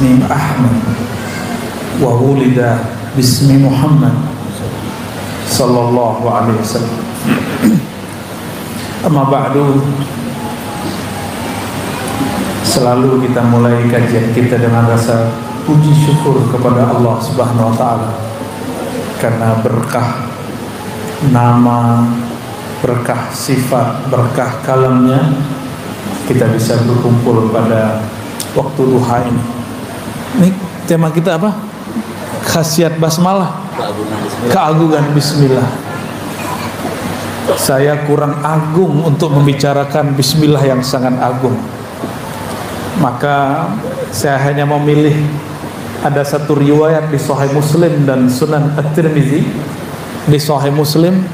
bismi Ahmad wa wulida bismi Muhammad sallallahu alaihi wasallam. Amma ba'du. Selalu kita mulai kajian kita dengan rasa puji syukur kepada Allah Subhanahu wa taala karena berkah nama, berkah sifat, berkah kalamnya kita bisa berkumpul pada waktu duha ini. Ini tema kita apa? Khasiat basmalah, keagungan bismillah. Saya kurang agung untuk membicarakan bismillah yang sangat agung. Maka saya hanya memilih ada satu riwayat di Sahih Muslim dan Sunan At-Tirmizi. Di Sahih Muslim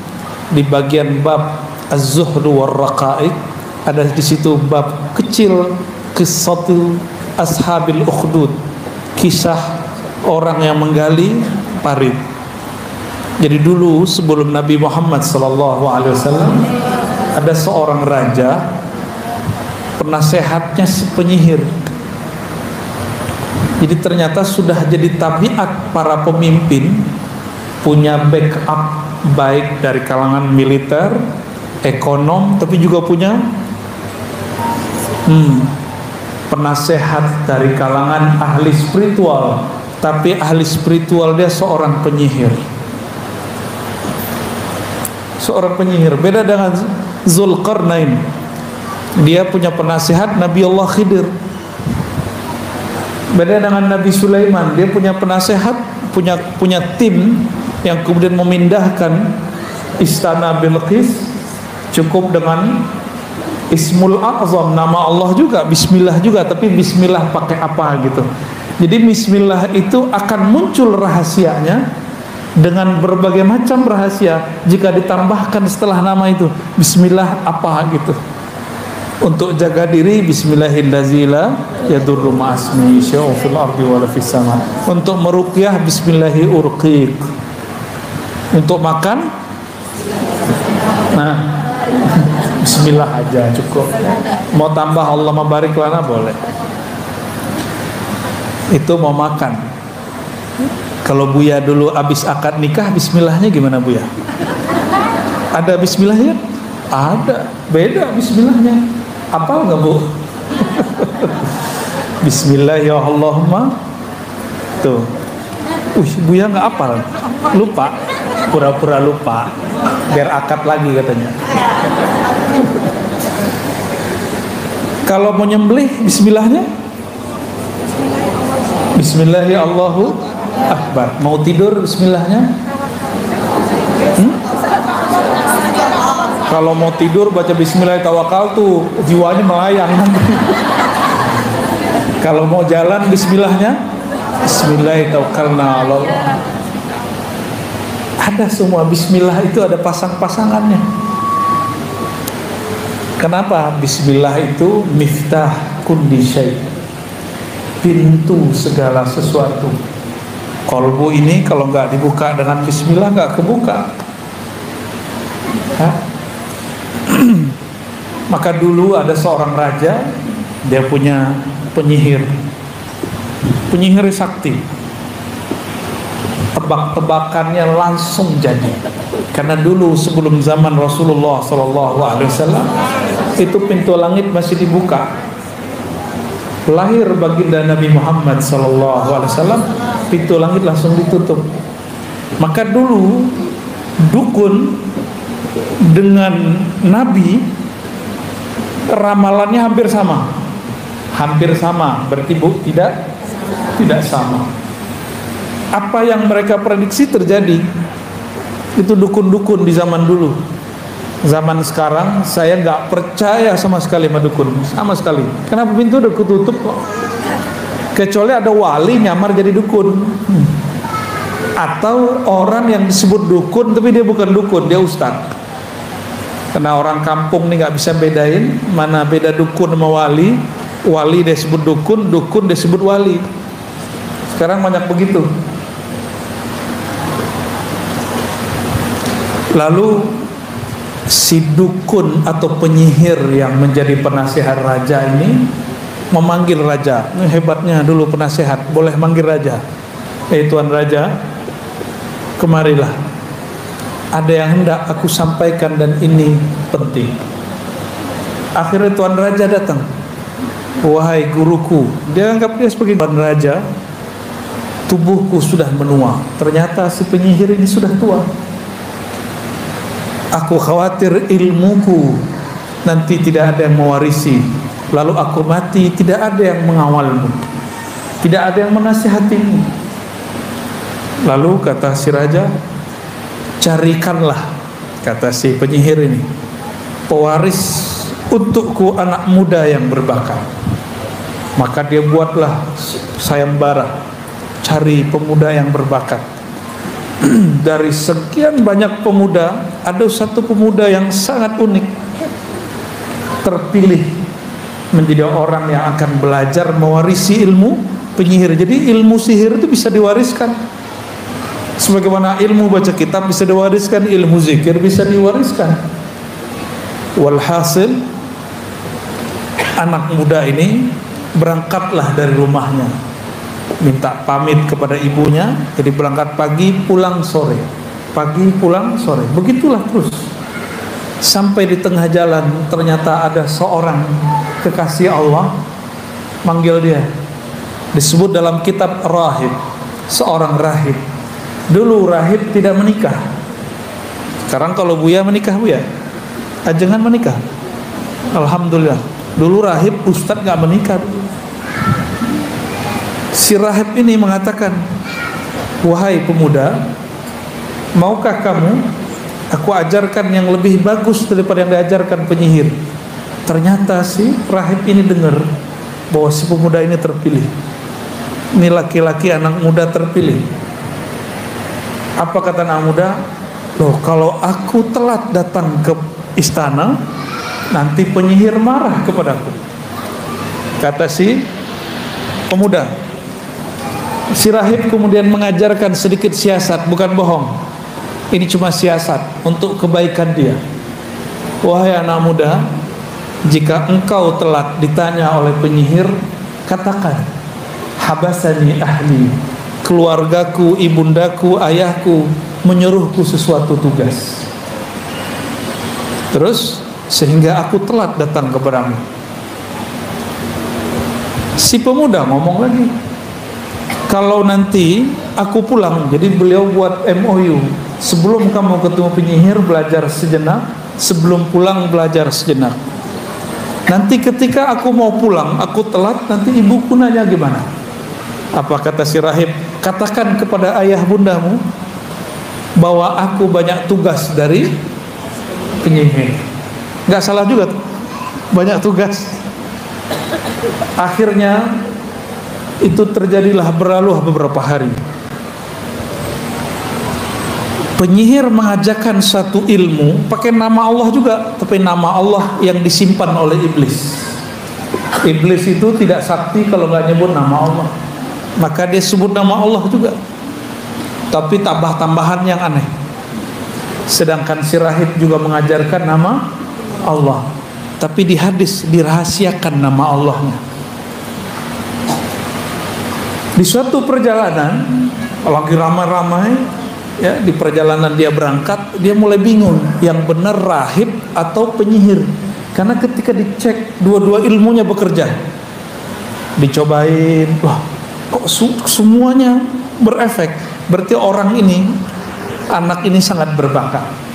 di bagian bab Az-Zuhd war Raqaiq ada di situ bab kecil Qissatul Ashabil Ukhdud, kisah orang yang menggali parit. Jadi dulu sebelum Nabi Muhammad SAW ada seorang raja, penasehatnya penyihir. Jadi ternyata sudah jadi tabiat para pemimpin punya backup baik dari kalangan militer, ekonom, tapi juga punya penasehat dari kalangan ahli spiritual. Tapi ahli spiritual dia seorang penyihir. Seorang penyihir. Beda dengan Zulkarnain. Dia punya penasehat Nabi Allah Khidir. Beda dengan Nabi Sulaiman. Dia punya penasehat, punya tim yang kemudian memindahkan istana Bilqis cukup dengan Ismul A'zam, nama Allah juga, Bismillah juga, tapi Bismillah pakai apa gitu. Jadi Bismillah itu akan muncul rahasianya dengan berbagai macam rahasia jika ditambahkan setelah nama itu Bismillah apa gitu. Untuk jaga diri Bismillahirrahmanirrahim yadurru ma'asmi syai'un fil ardi wa la fis sama. Untuk meruqyah Bismillahi urqiq. Untuk makan nah Bismillah aja cukup. Mau tambah Allah mabarik lana boleh. Itu mau makan. Kalau Buya dulu abis akad nikah Bismillahnya gimana Buya? Ada Bismillahnya? Ada. Beda Bismillahnya. Apal nggak Bu? Bismillahirrahmanirrahim. Tuh. Buya nggak apal. Lupa. Pura-pura lupa. Biar akad lagi katanya. Kalau mau nyembelih Bismillahnya? Bismillahirrahmanirrahim Allahu Akbar. Mau tidur Bismillahnya? Kalau mau tidur baca Bismillah tawakkaltu, jiwanya melayang. Kalau mau jalan Bismillahnya, Bismillah tawakkalna Allah. Ada semua Bismillah itu ada pasang-pasangannya. Kenapa? Bismillah itu miftah kulli syai', pintu segala sesuatu. Kolbu ini kalau nggak dibuka dengan Bismillah nggak kebuka. Maka dulu ada seorang raja, dia punya penyihir sakti. Tebak-tebakannya langsung jadi. Karena dulu sebelum zaman Rasulullah SAW itu pintu langit masih dibuka. Lahir baginda Nabi Muhammad SAW, pintu langit langsung ditutup. Maka dulu dukun dengan Nabi ramalannya hampir sama. Hampir sama, berarti tidak sama. Apa yang mereka prediksi terjadi. Itu dukun-dukun di zaman dulu. Zaman sekarang saya nggak percaya sama sekali sama dukun, sama sekali. Kenapa pintu udah ketutup kok? Kecuali ada wali nyamar jadi dukun, atau orang yang disebut dukun tapi dia bukan dukun, dia ustaz. Karena orang kampung nih nggak bisa bedain mana beda dukun sama wali. Wali dia sebut dukun, dukun dia sebut wali. Sekarang banyak begitu. Lalu si dukun atau penyihir yang menjadi penasihat raja ini memanggil raja. Ini hebatnya dulu penasehat, boleh manggil raja. Tuan raja, kemarilah. Ada yang hendak aku sampaikan dan ini penting. Akhirnya tuan raja datang. Wahai guruku, dia anggap dia sebagai tuan raja. Tubuhku sudah menua. Ternyata si penyihir ini sudah tua. Aku khawatir ilmuku nanti tidak ada yang mewarisi. Lalu aku mati, tidak ada yang mengawalmu, tidak ada yang menasihatimu. Lalu kata si raja, carikanlah, kata si penyihir ini, pewaris untukku anak muda yang berbakat. Maka dia buatlah sayembara, cari pemuda yang berbakat. Dari sekian banyak pemuda, ada satu pemuda yang sangat unik, terpilih menjadi orang yang akan belajar mewarisi ilmu penyihir. Jadi ilmu sihir itu bisa diwariskan, sebagaimana ilmu baca kitab bisa diwariskan, ilmu zikir bisa diwariskan. Walhasil, anak muda ini berangkatlah dari rumahnya, minta pamit kepada ibunya. Jadi berangkat pagi, pulang sore, pagi pulang sore, begitulah terus. Sampai di tengah jalan ternyata ada seorang kekasih Allah manggil dia. Disebut dalam kitab rahib, seorang rahib. Dulu rahib tidak menikah. Sekarang kalau Buya menikah, Buya ajengan menikah, alhamdulillah. Dulu rahib ustadz gak menikah. Si rahib ini mengatakan, wahai pemuda, maukah kamu aku ajarkan yang lebih bagus daripada yang diajarkan penyihir? Ternyata si rahib ini dengar bahwa si pemuda ini terpilih. Ini laki-laki anak muda terpilih. Apa kata anak muda? Loh, kalau aku telat datang ke istana, nanti penyihir marah kepadaku. Kata si pemuda. Si rahib kemudian mengajarkan sedikit siasat, bukan bohong. Ini cuma siasat untuk kebaikan dia. Wahai anak muda, jika engkau telat ditanya oleh penyihir, katakan, habasani ahli, keluargaku, ibundaku, ayahku menyuruhku sesuatu tugas. Terus sehingga aku telat datang kepadamu. Si pemuda ngomong lagi, kalau nanti aku pulang, jadi beliau buat MOU, sebelum kamu ketemu penyihir belajar sejenak, sebelum pulang belajar sejenak. Nanti ketika aku mau pulang, aku telat, nanti ibuku nanya gimana? Apa kata si rahib? Katakan kepada ayah bundamu bahwa aku banyak tugas dari penyihir. Nggak salah juga tuh, banyak tugas. Akhirnya itu terjadilah, berlalu beberapa hari. Penyihir mengajarkan satu ilmu pakai nama Allah juga, tapi nama Allah yang disimpan oleh iblis. Iblis itu tidak sakti kalau nggak nyebut nama Allah, maka dia sebut nama Allah juga, tapi tambah-tambahan yang aneh. Sedangkan si rahib juga mengajarkan nama Allah, tapi di hadis dirahasiakan nama Allahnya. Di suatu perjalanan, lagi ramai-ramai, ya, di perjalanan dia berangkat, dia mulai bingung yang benar rahib atau penyihir, karena ketika dicek dua-dua ilmunya bekerja. Dicobain, wah kok semuanya berefek, berarti orang ini, anak ini sangat berbakat.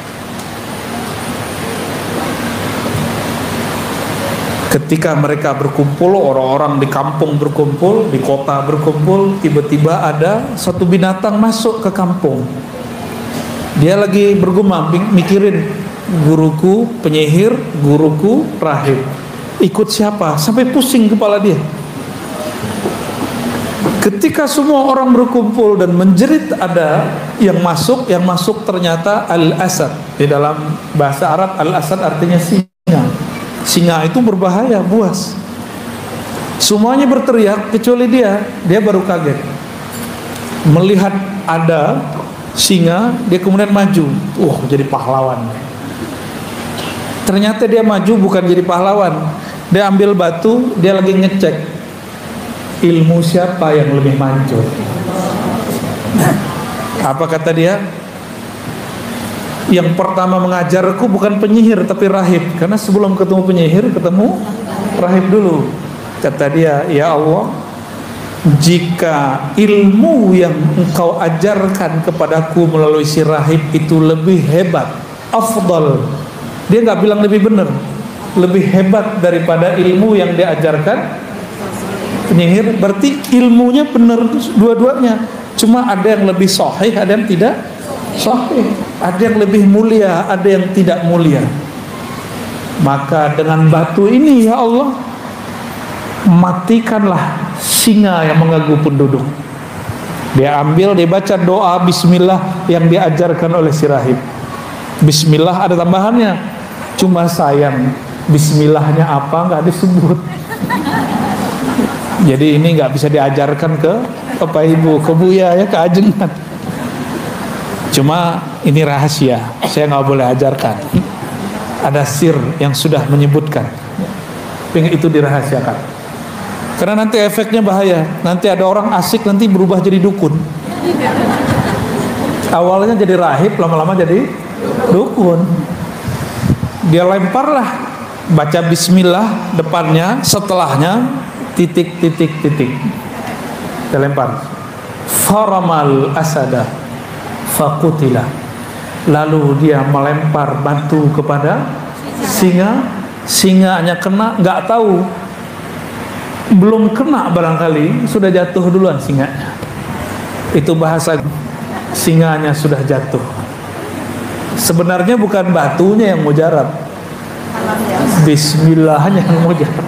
Ketika mereka berkumpul, orang-orang di kampung berkumpul, di kota berkumpul, tiba-tiba ada satu binatang masuk ke kampung. Dia lagi bergumam, mikirin, guruku penyihir, guruku rahib, ikut siapa? Sampai pusing kepala dia. Ketika semua orang berkumpul dan menjerit, ada yang masuk ternyata al-asad. Di dalam bahasa Arab al-asad artinya singa. Singa itu berbahaya, buas. Semuanya berteriak kecuali dia baru kaget. Melihat ada singa, dia kemudian maju. Jadi pahlawan. Ternyata dia maju bukan jadi pahlawan, Dia ambil batu, dia lagi ngecek ilmu siapa yang lebih manjur. Apa kata dia? Yang pertama mengajarku bukan penyihir tapi rahib, karena sebelum ketemu penyihir ketemu rahib dulu. Kata dia, ya Allah, jika ilmu yang engkau ajarkan kepadaku melalui si rahib itu lebih hebat, afdal, dia nggak bilang lebih benar, lebih hebat daripada ilmu yang diajarkan penyihir, berarti ilmunya benar dua-duanya. Cuma ada yang lebih sahih, ada yang tidak sahih, ada yang lebih mulia, ada yang tidak mulia. Maka dengan batu ini ya Allah, matikanlah singa yang mengganggu penduduk. Dia ambil, dia baca doa bismillah yang diajarkan oleh si rahib. Bismillah ada tambahannya, cuma sayang bismillahnya apa nggak disebut. Jadi ini nggak bisa diajarkan ke Bapak Ibu, ke Buya ya, ke ajengan. Cuma ini rahasia, saya nggak boleh ajarkan. Ada sir yang sudah menyebutkan, itu dirahasiakan. Karena nanti efeknya bahaya. Nanti ada orang asik nanti berubah jadi dukun. Awalnya jadi rahib, lama-lama jadi dukun. Dia lemparlah, baca bismillah depannya, setelahnya titik. Dia lempar. Faramal asada faqutila. Lalu dia melempar batu kepada singa. Singanya kena, nggak tahu, belum kena barangkali sudah jatuh duluan singanya. Itu bahasa singanya sudah jatuh. Sebenarnya bukan batunya yang mujarab, bismillahnya yang mujarab.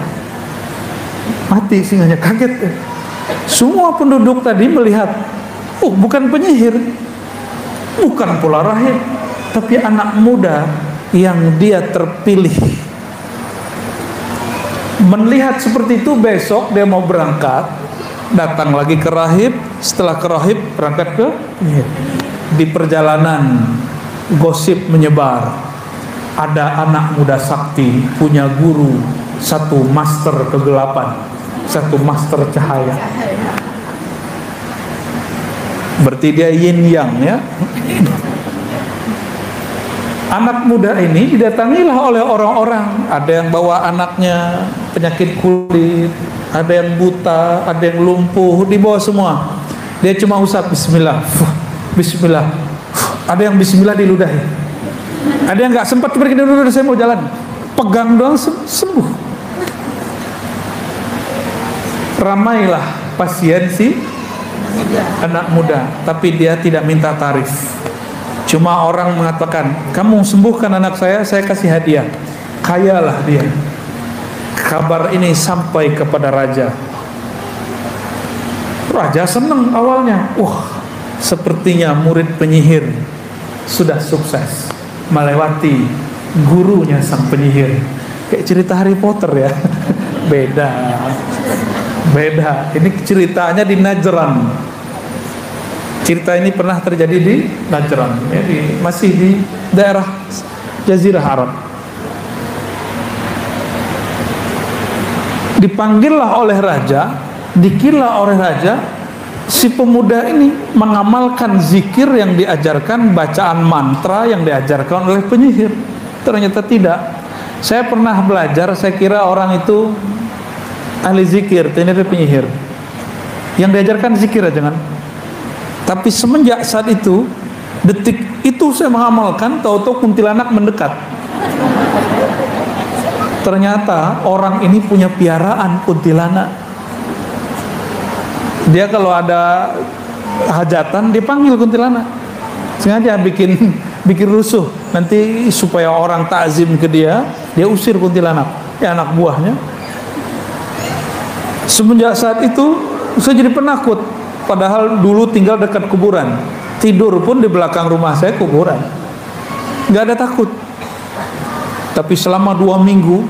Mati singanya, kaget. Semua penduduk tadi melihat, oh bukan penyihir, bukan pula rahib, tapi anak muda yang dia terpilih. Melihat seperti itu, besok dia mau berangkat, datang lagi ke rahib, setelah ke rahib berangkat ke penyihir. Di perjalanan gosip menyebar, ada anak muda sakti punya guru, satu master kegelapan, satu master cahaya. Berarti dia yin yang ya. Anak muda ini didatangilah oleh orang-orang. Ada yang bawa anaknya penyakit kulit, ada yang buta, ada yang lumpuh, dibawa semua. Dia cuma usap bismillah, bismillah. Ada yang bismillah diludahi. Ada yang nggak sempat pergi dulu, saya mau jalan. Pegang doang sembuh. Ramailah pasien si anak muda, tapi dia tidak minta tarif. Cuma orang mengatakan, kamu sembuhkan anak saya kasih hadiah. Kayalah dia. Kabar ini sampai kepada raja. Raja senang awalnya. Wah, sepertinya murid penyihir sudah sukses melewati gurunya sang penyihir. Kayak cerita Harry Potter ya. Beda. Ini ceritanya di Najran. Cerita ini pernah terjadi di Najran, ya, masih di daerah Jazirah Arab. Dipanggillah oleh raja, dikira oleh raja, si pemuda ini mengamalkan zikir yang diajarkan, bacaan mantra yang diajarkan oleh penyihir. Ternyata tidak. Saya pernah belajar, saya kira orang itu ahli zikir, ternyata penyihir. Yang diajarkan zikir aja kan. Tapi semenjak saat itu, detik itu saya mengamalkan, tahu-tahu kuntilanak mendekat. Ternyata orang ini punya piaraan kuntilanak. Dia kalau ada hajatan dipanggil kuntilanak. Sengaja bikin rusuh. Nanti supaya orang takzim ke dia usir kuntilanak. Ya anak buahnya. Semenjak saat itu saya jadi penakut. Padahal dulu tinggal dekat kuburan. Tidur pun di belakang rumah saya kuburan. Gak ada takut. Tapi selama 2 minggu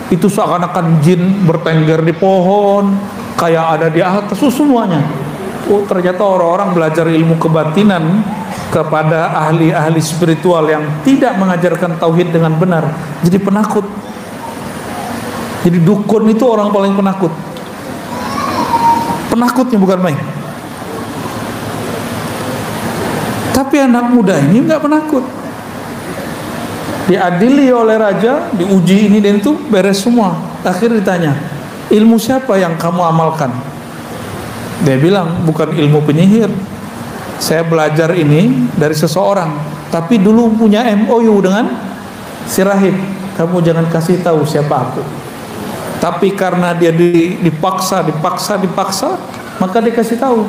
itu seakan-akan jin bertengger di pohon, kayak ada di atas semuanya. Oh, ternyata orang-orang belajar ilmu kebatinan kepada ahli-ahli spiritual yang tidak mengajarkan tauhid dengan benar, jadi penakut. Jadi dukun itu orang paling penakut. Penakutnya bukan main. Tapi anak muda ini nggak penakut. Diadili oleh raja, diuji ini dan itu, beres semua. Akhirnya ditanya, ilmu siapa yang kamu amalkan? Dia bilang, bukan ilmu penyihir. Saya belajar ini dari seseorang, tapi dulu punya MOU dengan si rahib. Kamu jangan kasih tahu siapa aku. Tapi karena dia dipaksa, maka dia kasih tahu.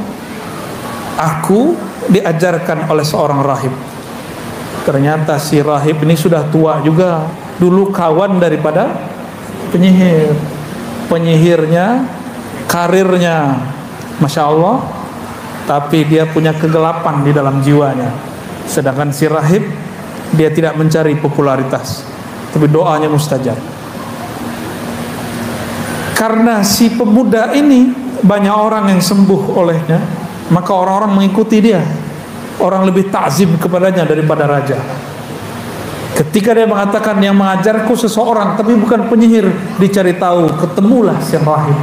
Aku diajarkan oleh seorang rahib. Ternyata si rahib ini sudah tua juga. Dulu kawan daripada penyihir. Penyihirnya, karirnya, Masya Allah. Tapi dia punya kegelapan di dalam jiwanya. Sedangkan si rahib, dia tidak mencari popularitas, tapi doanya mustajab. Karena si pemuda ini banyak orang yang sembuh olehnya, maka orang-orang mengikuti dia. Orang lebih takzim kepadanya daripada raja. Ketika dia mengatakan yang mengajarku seseorang tapi bukan penyihir, dicari tahu, ketemulah si rahib.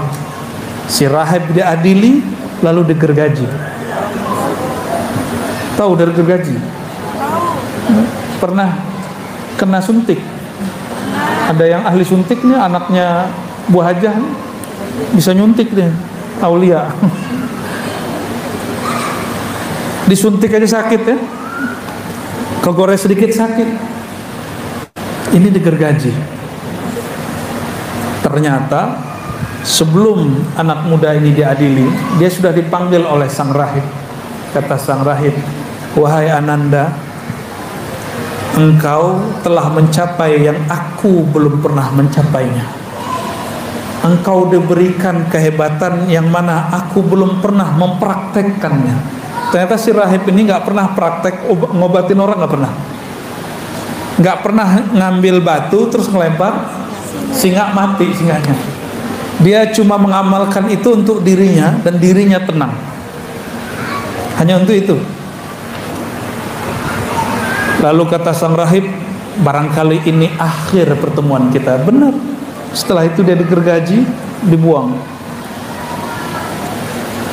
Si rahib diadili lalu digergaji. Tahu dari gergaji? Pernah kena suntik? Ada yang ahli suntiknya, anaknya buah hajah bisa nyuntik dia, aulia. Disuntik aja sakit ya, kegores sedikit sakit. Ini digergaji. Ternyata sebelum anak muda ini diadili, dia sudah dipanggil oleh sang rahib. Kata sang rahib, wahai Ananda, engkau telah mencapai yang aku belum pernah mencapainya. Engkau diberikan kehebatan yang mana aku belum pernah mempraktekkannya. Ternyata si rahib ini nggak pernah praktek ngobatin orang, nggak pernah ngambil batu terus ngelempar singa mati singanya. Dia cuma mengamalkan itu untuk dirinya dan dirinya tenang. Hanya untuk itu. Lalu kata sang rahib, barangkali ini akhir pertemuan kita. Benar. Setelah itu dia digergaji, dibuang.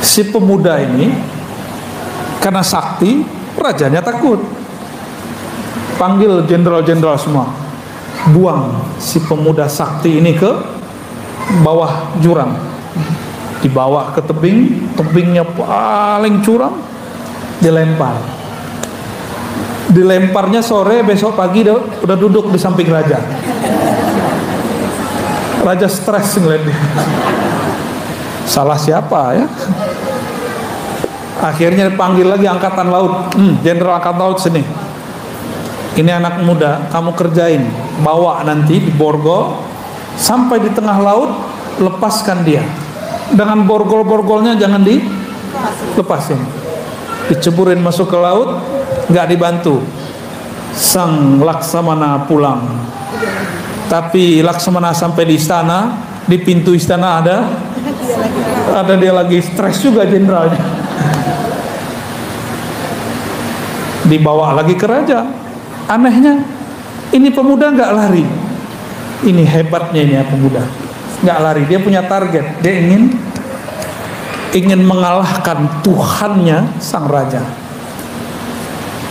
Si pemuda ini karena sakti, rajanya takut. Panggil jenderal-jenderal semua. Buang si pemuda sakti ini ke bawah jurang. Dibawa ke tebing, tebingnya paling curam, dilempar. Dilemparnya sore, besok pagi udah duduk di samping raja. Raja stres ngeliat dia. Salah siapa ya? Akhirnya dipanggil lagi angkatan laut. Jenderal angkatan laut sini. Ini anak muda, kamu kerjain. Bawa nanti di borgol sampai di tengah laut, lepaskan dia. Dengan borgol-borgolnya jangan dilepasin. Diceburin masuk ke laut, nggak dibantu. Sang Laksamana pulang. Tapi Laksamana sampai di istana, di pintu istana ada dia lagi stres juga jenderalnya. Dibawa lagi ke raja. Anehnya, ini pemuda nggak lari. Ini hebatnya ini ya pemuda, nggak lari. Dia punya target. Dia ingin mengalahkan Tuhannya sang raja.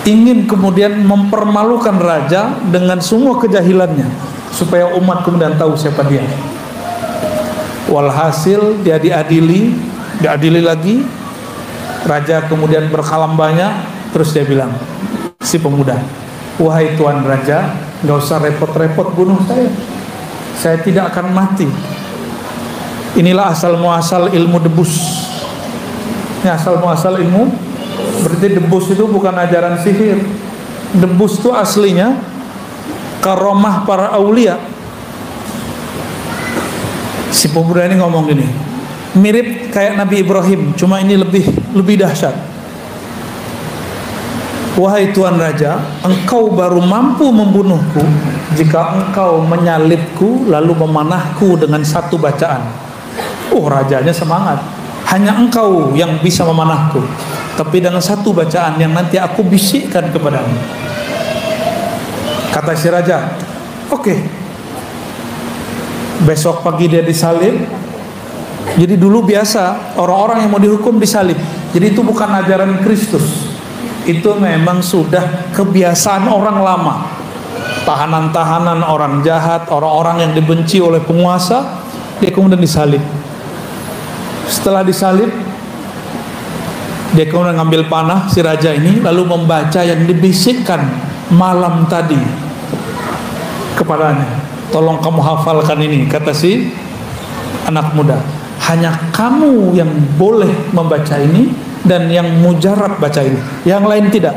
Ingin kemudian mempermalukan raja dengan semua kejahilannya, supaya umat kemudian tahu siapa dia. Walhasil dia diadili lagi. Raja kemudian berkalam banyak. Terus dia bilang, si pemuda, wahai tuan raja, nggak usah repot-repot bunuh saya. Saya tidak akan mati. Inilah asal muasal ilmu debus. Ini asal muasal ilmu. Berarti debus itu bukan ajaran sihir. Debus itu aslinya karomah para aulia. Si pemuda ini ngomong gini, mirip kayak Nabi Ibrahim, cuma ini lebih dahsyat. Wahai Tuan Raja, engkau baru mampu membunuhku jika engkau menyalibku lalu memanahku dengan satu bacaan. Rajanya semangat. Hanya engkau yang bisa memanahku, tapi dengan satu bacaan yang nanti aku bisikkan kepadamu. Kata si raja, oke. besok pagi dia disalib. Jadi dulu biasa orang-orang yang mau dihukum disalib. Jadi itu bukan ajaran Kristus. Itu memang sudah kebiasaan orang lama. Tahanan-tahanan, orang jahat, orang-orang yang dibenci oleh penguasa, dia kemudian disalib. Setelah disalib, dia kemudian ngambil panah si raja ini, lalu membaca yang dibisikkan malam tadi kepadanya. Tolong kamu hafalkan ini, kata si anak muda. Hanya kamu yang boleh membaca ini, dan yang mujarab baca ini, yang lain tidak.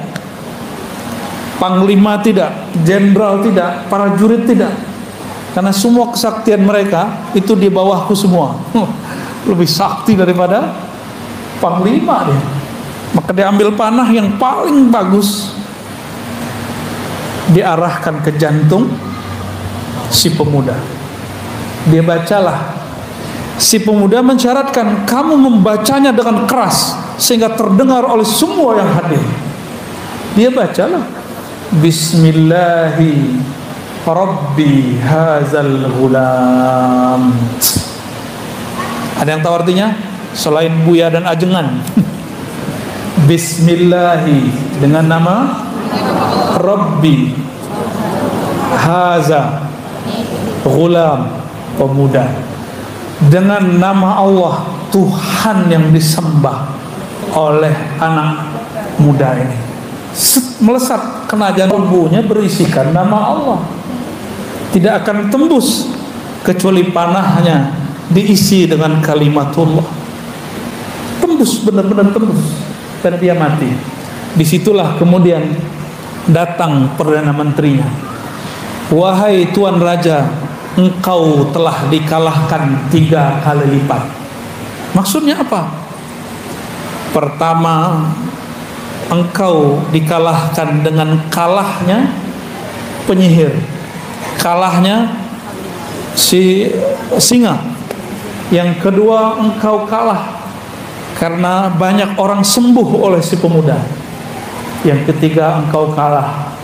Panglima tidak, jenderal tidak, para jurid tidak, karena semua kesaktian mereka itu di bawahku semua. Lebih sakti daripada panglima dia. Maka dia ambil panah yang paling bagus, diarahkan ke jantung si pemuda. Dia bacalah. Si pemuda mensyaratkan kamu membacanya dengan keras sehingga terdengar oleh semua yang hadir. Dia bacalah, Bismillahi Rabbi hazal ghulam. Ada yang tahu artinya? Selain Buya dan Ajengan. Bismillahi, dengan nama Rabbi haza ghulam, pemuda, dengan nama Allah Tuhan yang disembah oleh anak muda ini. Melesat kena janggungnya berisikan nama Allah. Tidak akan tembus kecuali panahnya diisi dengan kalimatullah. Tembus, benar-benar tembus, dan dia mati. Disitulah kemudian datang Perdana Menterinya. Wahai Tuan Raja, engkau telah dikalahkan 3 kali lipat. Maksudnya apa? Pertama, engkau dikalahkan dengan kalahnya penyihir, kalahnya si singa. Yang kedua, engkau kalah karena banyak orang sembuh oleh si pemuda. Yang ketiga, engkau kalah,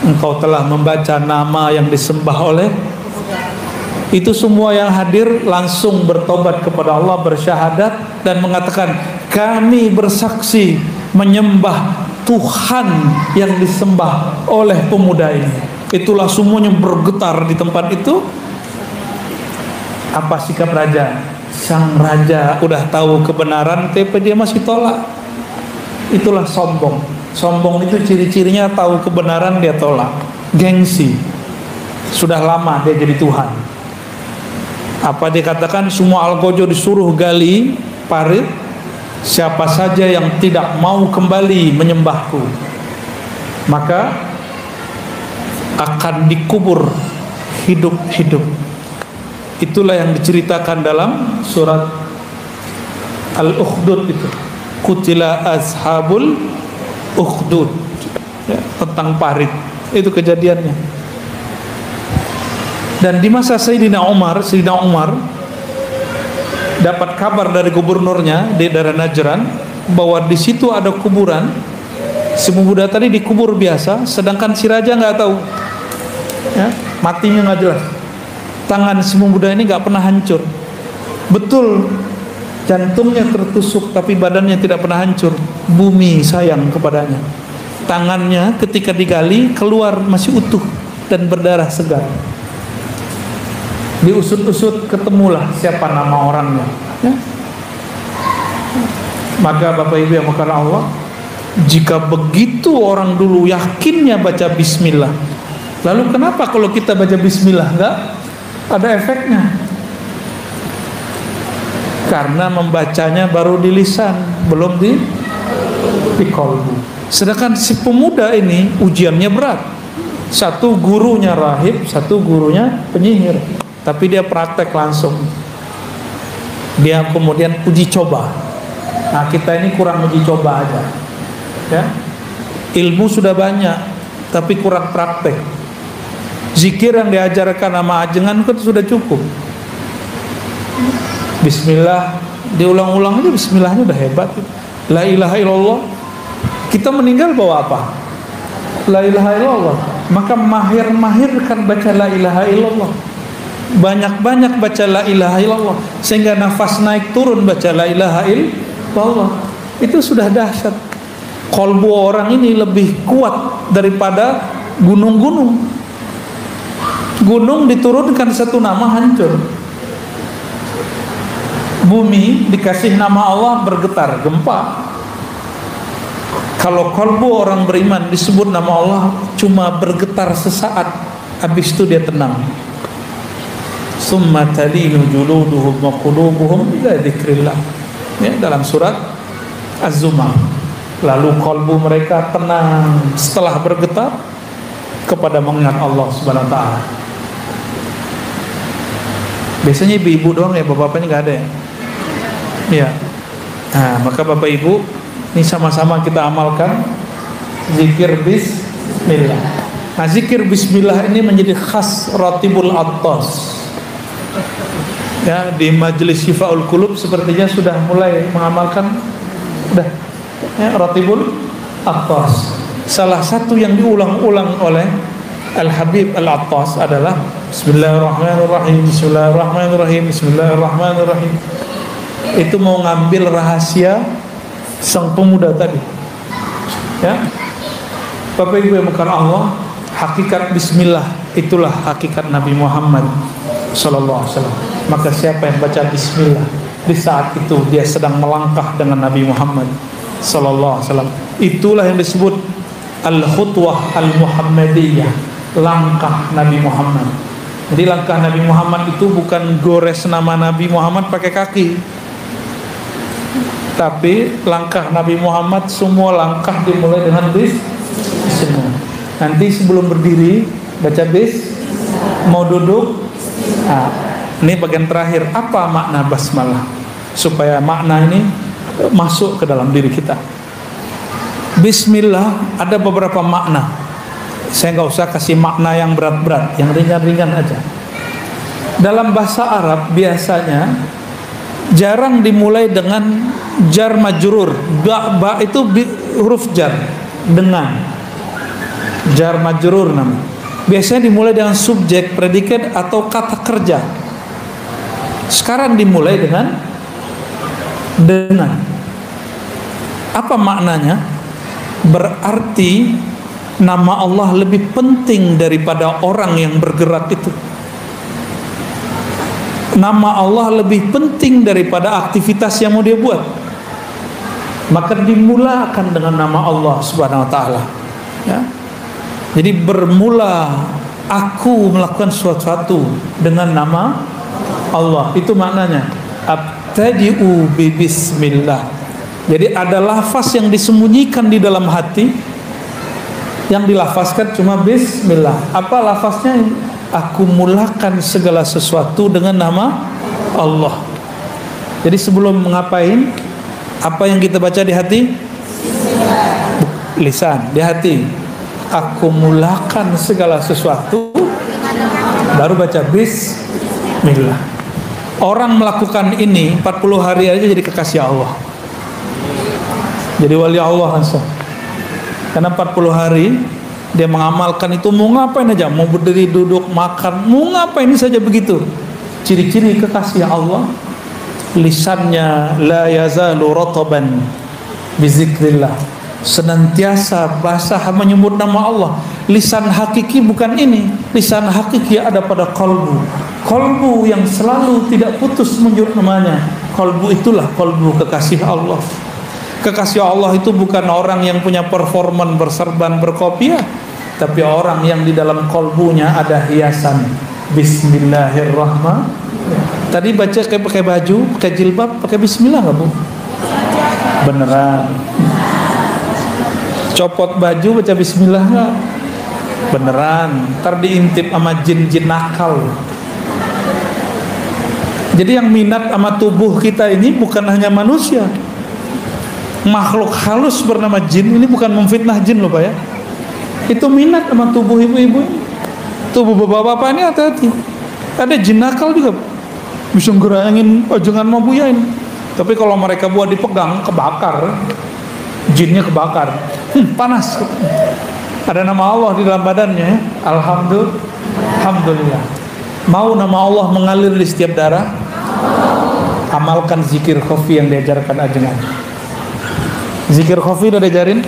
engkau telah membaca nama yang disembah oleh. Itu semua yang hadir langsung bertobat kepada Allah, bersyahadat dan mengatakan, kami bersaksi menyembah Tuhan yang disembah oleh pemuda ini. Itulah semuanya bergetar di tempat itu. Apa sikap raja? Sang raja udah tahu kebenaran, tapi dia masih tolak. Itulah sombong. Sombong itu ciri-cirinya tahu kebenaran dia tolak. Gengsi. Sudah lama dia jadi Tuhan. Apa dia katakan? Semua Algojo disuruh gali parit. Siapa saja yang tidak mau kembali menyembahku, maka akan dikubur hidup-hidup. Itulah yang diceritakan dalam surat Al-Ukhdud itu. Qutila ashabul ukhdud, ya, tentang parit. Itu kejadiannya. Dan di masa Sayyidina Umar dapat kabar dari gubernurnya di daerah Najran bahwa di situ ada kuburan. Si pemuda tadi dikubur biasa, sedangkan si raja nggak tahu, ya, matinya nggak jelas. Tangan si pemuda ini nggak pernah hancur. Betul, jantungnya tertusuk tapi badannya tidak pernah hancur. Bumi sayang kepadanya. Tangannya ketika digali keluar masih utuh dan berdarah segar. Diusut-usut ketemulah siapa nama orangnya, ya. Maka Bapak Ibu yang makan Allah, jika begitu orang dulu yakinnya baca bismillah, lalu kenapa kalau kita baca bismillah enggak ada efeknya? Karena membacanya baru di lisan, belum di kolbu. Sedangkan si pemuda ini ujiannya berat. Satu gurunya rahib, satu gurunya penyihir. Tapi dia praktek langsung. Dia kemudian uji coba. Nah, kita ini kurang uji coba aja, ya. Ilmu sudah banyak, tapi kurang praktek. Zikir yang diajarkan sama Ajengan kan sudah cukup. Bismillah diulang-ulang aja, bismillahnya udah hebat. La ilaha illallah. Kita meninggal bawa apa? La ilaha illallah. Maka mahir-mahirkan baca la ilaha illallah. banyak-banyak baca la ilaha illallah, sehingga nafas naik turun baca la ilaha illallah. Itu sudah dahsyat. Kolbu orang ini lebih kuat daripada gunung-gunung. Gunung diturunkan satu nama hancur. Bumi dikasih nama Allah bergetar, gempa. Kalau kolbu orang beriman disebut nama Allah cuma bergetar sesaat, habis itu dia tenang. Summa talinu juluduhum wa qulubuhum ila dzikrillah. Ya, dalam surat Az-Zumar. Lalu kolbu mereka tenang setelah bergetar kepada mengingat Allah Subhanahu wa taala. Biasanya ibu-ibu doang ya, bapak-bapaknya nggak ada ya. Iya. Nah, maka bapak ibu ini sama-sama kita amalkan zikir bismillah. Nah, zikir bismillah ini menjadi khas Ratibul Attas. Ya, di majelis Syifaul Qulub sepertinya sudah mulai mengamalkan ya, Ratibul Attas. Salah satu yang diulang-ulang oleh Al-Habib Al-Attas adalah Bismillahirrahmanirrahim, Bismillahirrahmanirrahim, Bismillahirrahmanirrahim. Itu mau ngambil rahasia sang pemuda tadi. Ya, Bapak Ibu yang bukan Allah, hakikat Bismillah itulah hakikat Nabi Muhammad Sallallahu Alaihi Wasallam. Maka siapa yang baca Bismillah di saat itu dia sedang melangkah dengan Nabi Muhammad Sallallahu Alaihi Wasallam. Itulah yang disebut al-khutwah al-Muhammadiyah, langkah Nabi Muhammad. Jadi langkah Nabi Muhammad itu bukan gores nama Nabi Muhammad pakai kaki, tapi langkah Nabi Muhammad semua langkah dimulai dengan Bismillah. Nanti sebelum berdiri baca bis, mau duduk. Nah, ini bagian terakhir, apa makna basmalah supaya makna ini masuk ke dalam diri kita. Bismillah ada beberapa makna. Saya nggak usah kasih makna yang berat-berat, yang ringan-ringan aja. Dalam bahasa Arab biasanya jarang dimulai dengan jar majrur. Ba itu huruf jar, dengan jar majrur namanya. Biasanya dimulai dengan subjek, predikat atau kata kerja. Sekarang dimulai dengan. Apa maknanya? Berarti nama Allah lebih penting daripada orang yang bergerak itu. Nama Allah lebih penting daripada aktivitas yang mau dia buat. Maka dimulakan dengan nama Allah Subhanahu wa taala. Ya. Jadi bermula aku melakukan sesuatu dengan nama Allah. Itu maknanya. Abtadi'u bi bismillah. Jadi ada lafaz yang disembunyikan di dalam hati, yang dilafazkan cuma bismillah. Apa lafaznya? Aku mulakan segala sesuatu dengan nama Allah. Jadi sebelum ngapain, apa yang kita baca di hati? Lisan, di hati. Aku mulakan segala sesuatu, baru baca bismillah. Orang melakukan ini 40 hari aja jadi kekasih Allah, jadi wali Allah langsung. Karena 40 hari dia mengamalkan itu, mau ngapain aja, mau berdiri, duduk, makan, mau ngapain saja begitu. Ciri-ciri kekasih Allah, lisannya la yazalu rataban bizikrillah, senantiasa basah menyebut nama Allah. Lisan hakiki bukan ini. Lisan hakiki ada pada kalbu. Kalbu yang selalu tidak putus menyebut namanya. Kalbu itulah kalbu kekasih Allah. Kekasih Allah itu bukan orang yang punya performan berserban berkopiah, tapi orang yang di dalam kalbunya ada hiasan Bismillahirrahmanirrahim. Tadi baca kayak pakai baju, pakai jilbab, pakai bismillah nggak Bu? Beneran. Copot baju baca bismillah nggak? Beneran. Ntar diintip sama jin-jin nakal. Jadi yang minat sama tubuh kita ini bukan hanya manusia, makhluk halus bernama jin. Ini bukan memfitnah jin loh Pak ya. Itu minat sama tubuh ibu-ibu, tubuh bapak-bapak ini. Hati-hati, ada jin nakal juga, bisa ngerayangin jangan mau buyain. Tapi kalau mereka buat dipegang, kebakar, jinnya kebakar. Panas. Ada nama Allah di dalam badannya. Alhamdulillah. Mau nama Allah mengalir di setiap darah? Amalkan zikir khafi yang diajarkan Ajeng. Zikir khafi udah diajarin?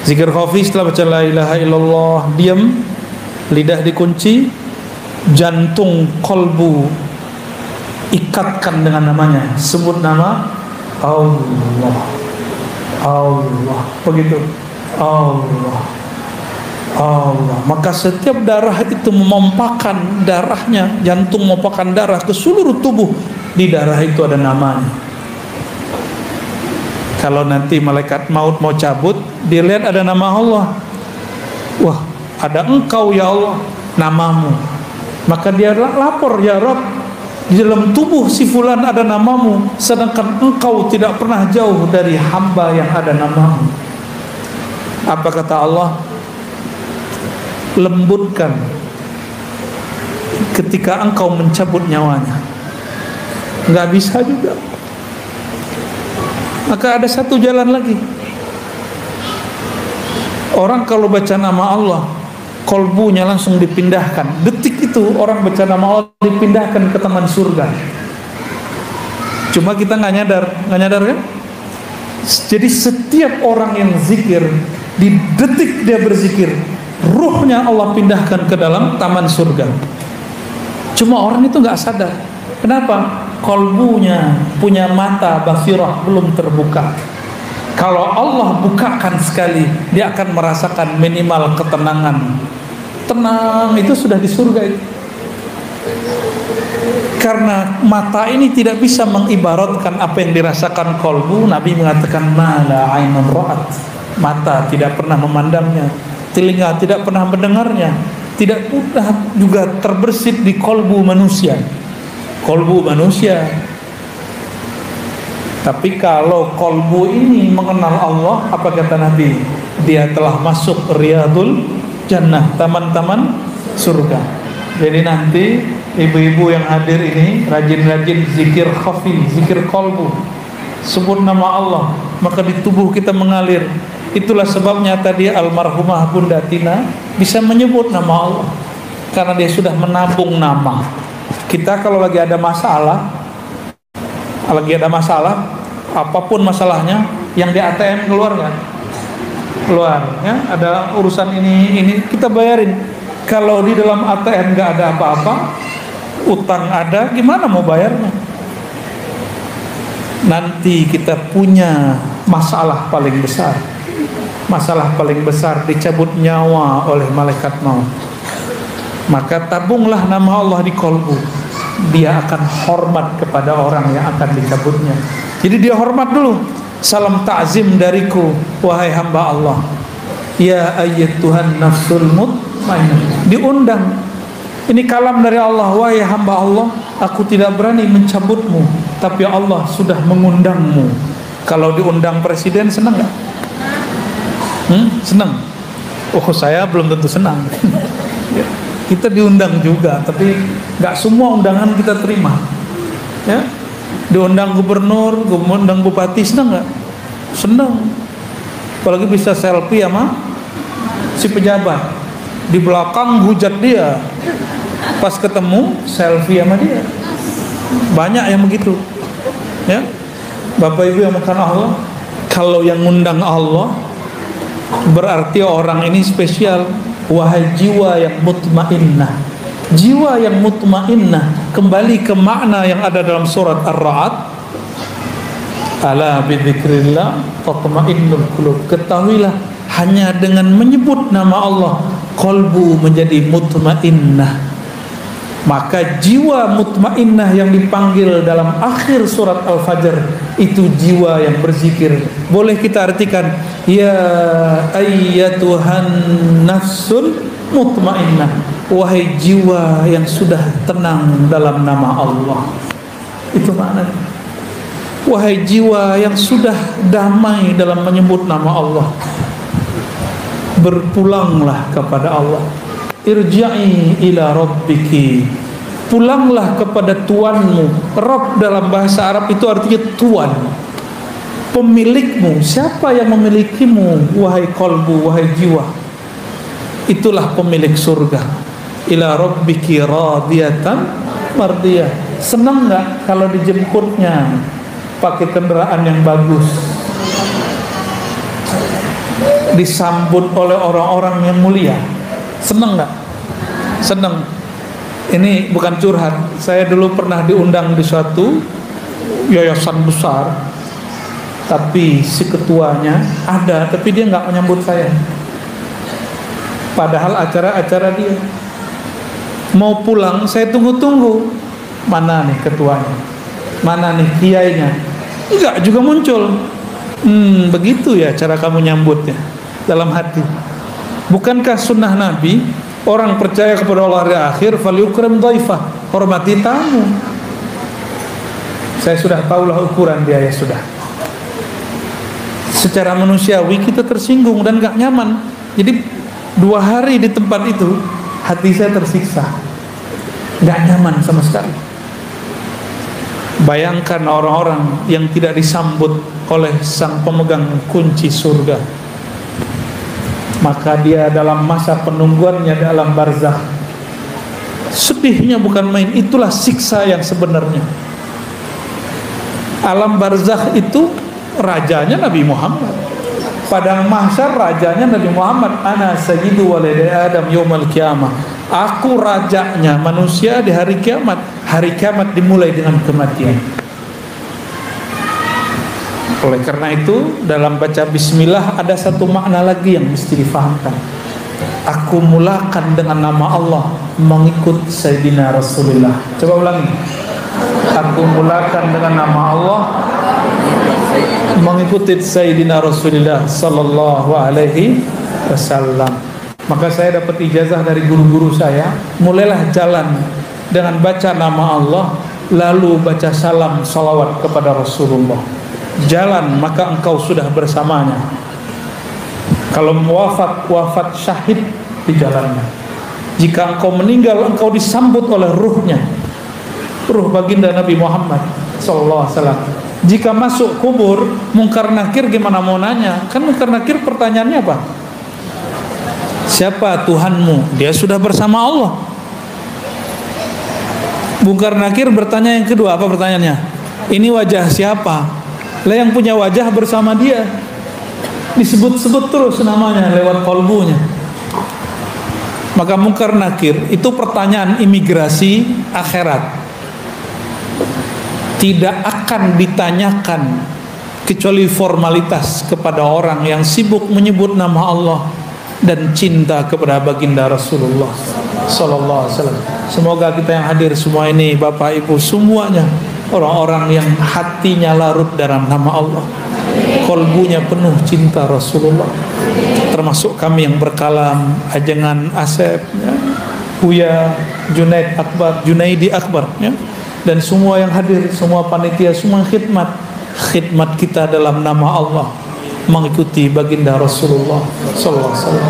Zikir khafi setelah baca la ilaha illallah, diam, lidah dikunci, jantung kolbu ikatkan dengan namanya. Sebut nama Allah, Allah, begitu, Allah, Allah. Maka setiap darah itu memompahkan darahnya, jantung memompahkan darah ke seluruh tubuh. Di darah itu ada namanya. Kalau nanti malaikat maut mau cabut, dilihat ada nama Allah. Wah, ada engkau ya Allah, namamu. Maka dia lapor, ya Rabb, di dalam tubuh si fulan ada namamu, sedangkan engkau tidak pernah jauh dari hamba yang ada namamu. Apa kata Allah? Lembutkan ketika engkau mencabut nyawanya. Nggak bisa juga. Maka ada satu jalan lagi. Orang kalau baca nama Allah, kolbunya langsung dipindahkan. Detik itu orang baca nama Allah dipindahkan ke taman surga. Cuma kita nggak nyadar kan? Jadi setiap orang yang zikir, di detik dia berzikir, ruhnya Allah pindahkan ke dalam taman surga. Cuma orang itu nggak sadar. Kenapa? Kolbunya punya mata basirah belum terbuka. Kalau Allah bukakan sekali, dia akan merasakan minimal ketenangan. Tenang itu sudah di surga itu. Karena mata ini tidak bisa mengibaratkan apa yang dirasakan kolbu. Nabi mengatakan mala ainun ra'at. Mata tidak pernah memandangnya, telinga tidak pernah mendengarnya, tidak pernah juga terbersit di kolbu manusia. Kolbu manusia. Tapi kalau kolbu ini mengenal Allah, apa kata Nabi? Dia telah masuk riyadul jannah, taman-taman surga. Jadi nanti ibu-ibu yang hadir ini rajin-rajin zikir khafi, zikir kolbu, sebut nama Allah, maka di tubuh kita mengalir. Itulah sebabnya tadi almarhumah Bunda Tina bisa menyebut nama Allah, karena dia sudah menabung nama. Kita kalau lagi ada masalah, apapun masalahnya, yang di ATM keluar nggak? Keluar, ya. Ada urusan ini kita bayarin. Kalau di dalam ATM nggak ada apa-apa, utang ada, gimana mau bayarnya? Nanti kita punya masalah paling besar. Masalah paling besar dicabut nyawa oleh malaikat maut. Maka tabunglah nama Allah di kolbu. Dia akan hormat kepada orang yang akan dicabutnya. Jadi dia hormat dulu. Salam ta'zim dariku, wahai hamba Allah. Ya ayyatuhan nafsul mutmainnah. Diundang. Ini kalam dari Allah, wahai hamba Allah, aku tidak berani mencabutmu, tapi Allah sudah mengundangmu. Kalau diundang presiden senang nggak? Senang. Oh, saya belum tentu senang. Kita diundang juga, tapi nggak semua undangan kita terima. Ya, diundang gubernur, diundang bupati, senang nggak? Senang. Apalagi bisa selfie sama si pejabat. Di belakang hujat dia, pas ketemu selfie sama dia. Banyak yang begitu. Ya, Bapak Ibu yang makan Allah, kalau yang ngundang Allah berarti orang ini spesial. Wahai jiwa yang mutmainnah, jiwa yang mutmainnah, kembali ke makna yang ada dalam surat Ar-Ra'd, ala bidzikrillah tatma'innul qulub. Ketahuilah, hanya dengan menyebut nama Allah, kolbu menjadi mutmainnah. Maka jiwa mutmainnah yang dipanggil dalam akhir surat Al-Fajr itu jiwa yang berzikir. Boleh kita artikan, ya ayyatuhan nafsul mutmainnah, wahai jiwa yang sudah tenang dalam nama Allah. Itu maknanya. Wahai jiwa yang sudah damai dalam menyebut nama Allah, berpulanglah kepada Allah. Irja'i ila rabbiki, pulanglah kepada Tuanmu. Rabb dalam bahasa Arab itu artinya Tuan, pemilikmu. Siapa yang memilikimu, wahai kolbu, wahai jiwa? Itulah pemilik surga. ila rabbiki radiyatan mardiyah. Senang nggak kalau dijemputnya pakai kendaraan yang bagus, disambut oleh orang-orang yang mulia? Senang nggak? Senang. Ini bukan curhat. Saya dulu pernah diundang di suatu yayasan besar, tapi si ketuanya ada, tapi dia nggak menyambut saya. Padahal acara-acara dia. Mau pulang, saya tunggu-tunggu. Mana nih ketuanya? Mana nih kiainya? Enggak juga muncul. Begitu ya cara kamu nyambutnya dalam hati. Bukankah sunnah Nabi, orang percaya kepada Allah hari akhir, falyukram dhaifah, hormati tamu. Saya sudah tahulah ukuran dia, ya sudah. Secara manusiawi kita tersinggung dan gak nyaman. Jadi 2 hari di tempat itu hati saya tersiksa, gak nyaman sama sekali. Bayangkan orang-orang yang tidak disambut oleh sang pemegang kunci surga, maka dia dalam masa penungguannya dalam barzakh, sedihnya bukan main. Itulah siksa yang sebenarnya. Alam barzakh itu rajanya Nabi Muhammad, padang mahsyar rajanya Nabi Muhammad. Ana sayyidu waladi Adam yaumal qiyamah. Aku rajanya manusia di hari kiamat. Hari kiamat dimulai dengan kematian. Oleh karena itu, dalam baca bismillah ada satu makna lagi yang mesti difahamkan. Aku mulakan dengan nama Allah, mengikut Sayyidina Rasulullah. Coba ulangi. Aku mulakan dengan nama Allah, mengikuti Sayyidina Rasulullah sallallahu alaihi wasallam. Maka saya dapat ijazah dari guru-guru saya, mulailah jalan dengan baca nama Allah, lalu baca salam salawat kepada Rasulullah. Jalan, maka engkau sudah bersamanya. Kalau wafat syahid di jalannya. Jika engkau meninggal, engkau disambut oleh ruhnya, ruh baginda Nabi Muhammad sallallahu alaihi wasallam. Jika masuk kubur, Munkar Nakir gimana mau nanya? Kan Munkar Nakir pertanyaannya apa? Siapa Tuhanmu? Dia sudah bersama Allah. Munkar Nakir bertanya yang kedua, apa pertanyaannya? Ini wajah siapa? Lah yang punya wajah bersama dia. Disebut-sebut terus namanya lewat kolbunya. Maka Munkar Nakir itu pertanyaan imigrasi akhirat. Tidak akan ditanyakan kecuali formalitas kepada orang yang sibuk menyebut nama Allah dan cinta kepada baginda Rasulullah sallallahu alaihi wasallam. Semoga kita yang hadir semua ini, Bapak Ibu semuanya, orang-orang yang hatinya larut dalam nama Allah, kolbunya penuh cinta Rasulullah. Termasuk kami yang berkalam, Ajengan Asep, ya, Buya Junaid Akbar, Junaidi Akbar, ya, dan semua yang hadir, semua panitia, semua khidmat kita dalam nama Allah, mengikuti baginda Rasulullah sallallahu alaihi wasallam.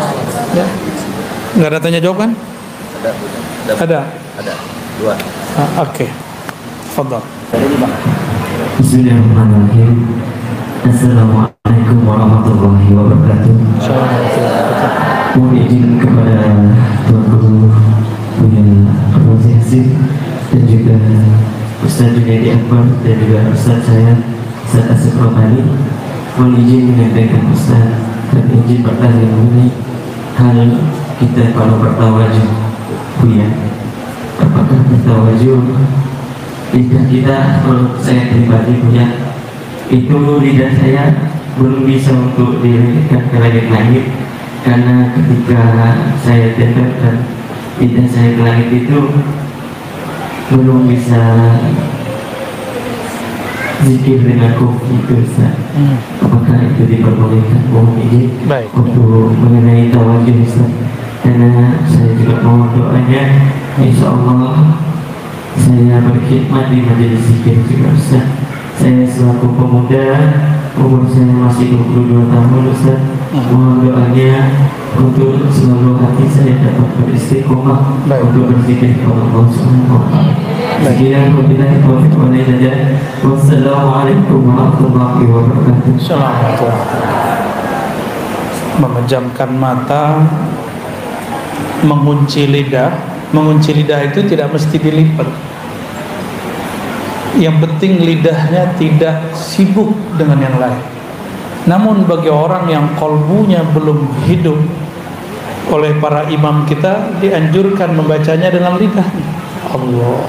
Ya. Enggak ada tanya jawab kan? Ada. Dua. Oke. Fadhal. Bismillahirrahmanirrahim. Assalamualaikum warahmatullahi wabarakatuh. Mohon izin kepada Tuan Guru Buya Asep dan juga Ustaz Junaidi Akbar dan juga Ustaz saya Ustaz Asep Romani. Mohon izin menyampaikan Ustaz dan izin bertanya mengenai hal kita kalau bertawajuh, Buya. Apakah bertawajuh lidah kita? Kalau saya pribadi Buya, itu lidah saya belum bisa untuk dirikan ke langit-langit, karena ketika saya tempelkan lidah saya ke langit itu belum bisa zikir dengan kuf itu Ustaz. Apakah itu diperbolehkan? Mohon izin untuk mengenai tawajuh Ustaz, karena saya juga mohon doanya, insya Allah saya berkhidmat di majelis zikir juga Ustaz. Saya selaku pemuda, umur saya masih 22 tahun Ustaz. Mohon doanya untuk seluruh hati saya dapat beristiqomah untuk berzikir kepada Allah Subhanahu wa taala. Sekian wabillahi taufiq wal hidayah. Wassalamualaikum warahmatullahi wabarakatuh. Assalamualaikum. Memejamkan mata, mengunci lidah, mengunci lidah itu tidak mesti dilipat. Yang penting lidahnya tidak sibuk dengan yang lain. Namun bagi orang yang kolbunya belum hidup, oleh para imam kita dianjurkan membacanya dengan lidahnya. Allah,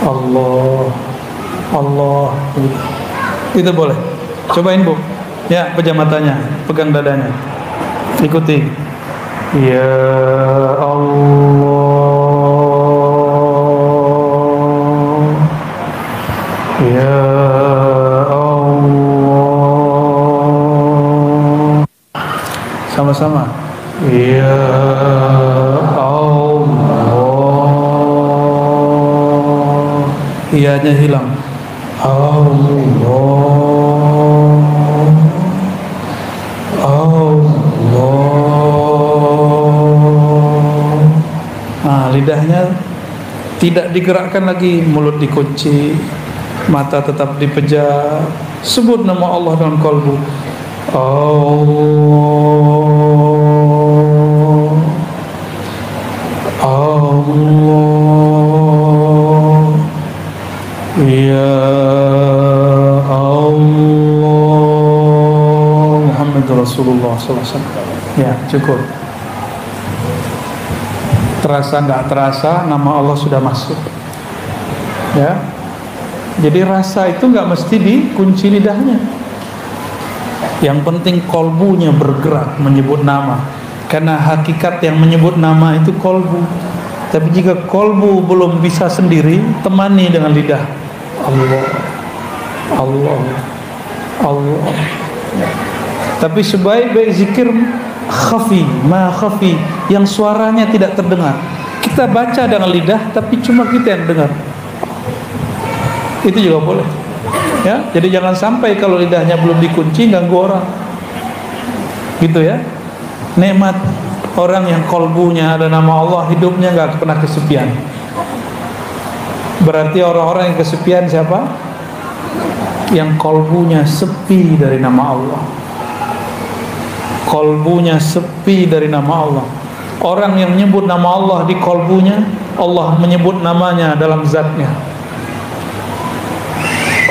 Allah, Allah. Itu boleh. Cobain Bu. Ya, pejam matanya, pegang dadanya, ikuti. Ya Allah, Ya Allah. Sama-sama. Ya Allah. Iyanya hilang. Allah, Allah. Nah, lidahnya tidak digerakkan lagi, mulut dikunci, mata tetap dipejam. Sebut nama Allah dengan qalbu. Allah, Allah, Ya Allah, Muhammadur Rasulullah SAW. Ya, cukup. Terasa nggak terasa, nama Allah sudah masuk. Ya, jadi rasa itu nggak mesti dikunci lidahnya. Yang penting kolbunya bergerak menyebut nama. Karena hakikat yang menyebut nama itu kolbu. Tapi jika kolbu belum bisa sendiri, temani dengan lidah. Allah, Allah, Allah. Tapi sebaik-baik zikir khafi, ma khafi, yang suaranya tidak terdengar. Kita baca dengan lidah, tapi cuma kita yang dengar. Itu juga boleh. Ya, jadi jangan sampai kalau lidahnya belum dikunci ganggu orang. Gitu ya. Nikmat orang yang kolbunya ada nama Allah, hidupnya nggak pernah kesepian. Berarti orang-orang yang kesepian siapa? Yang kolbunya sepi dari nama Allah. Kolbunya sepi dari nama Allah. Orang yang menyebut nama Allah di kolbunya, Allah menyebut namanya dalam zatnya.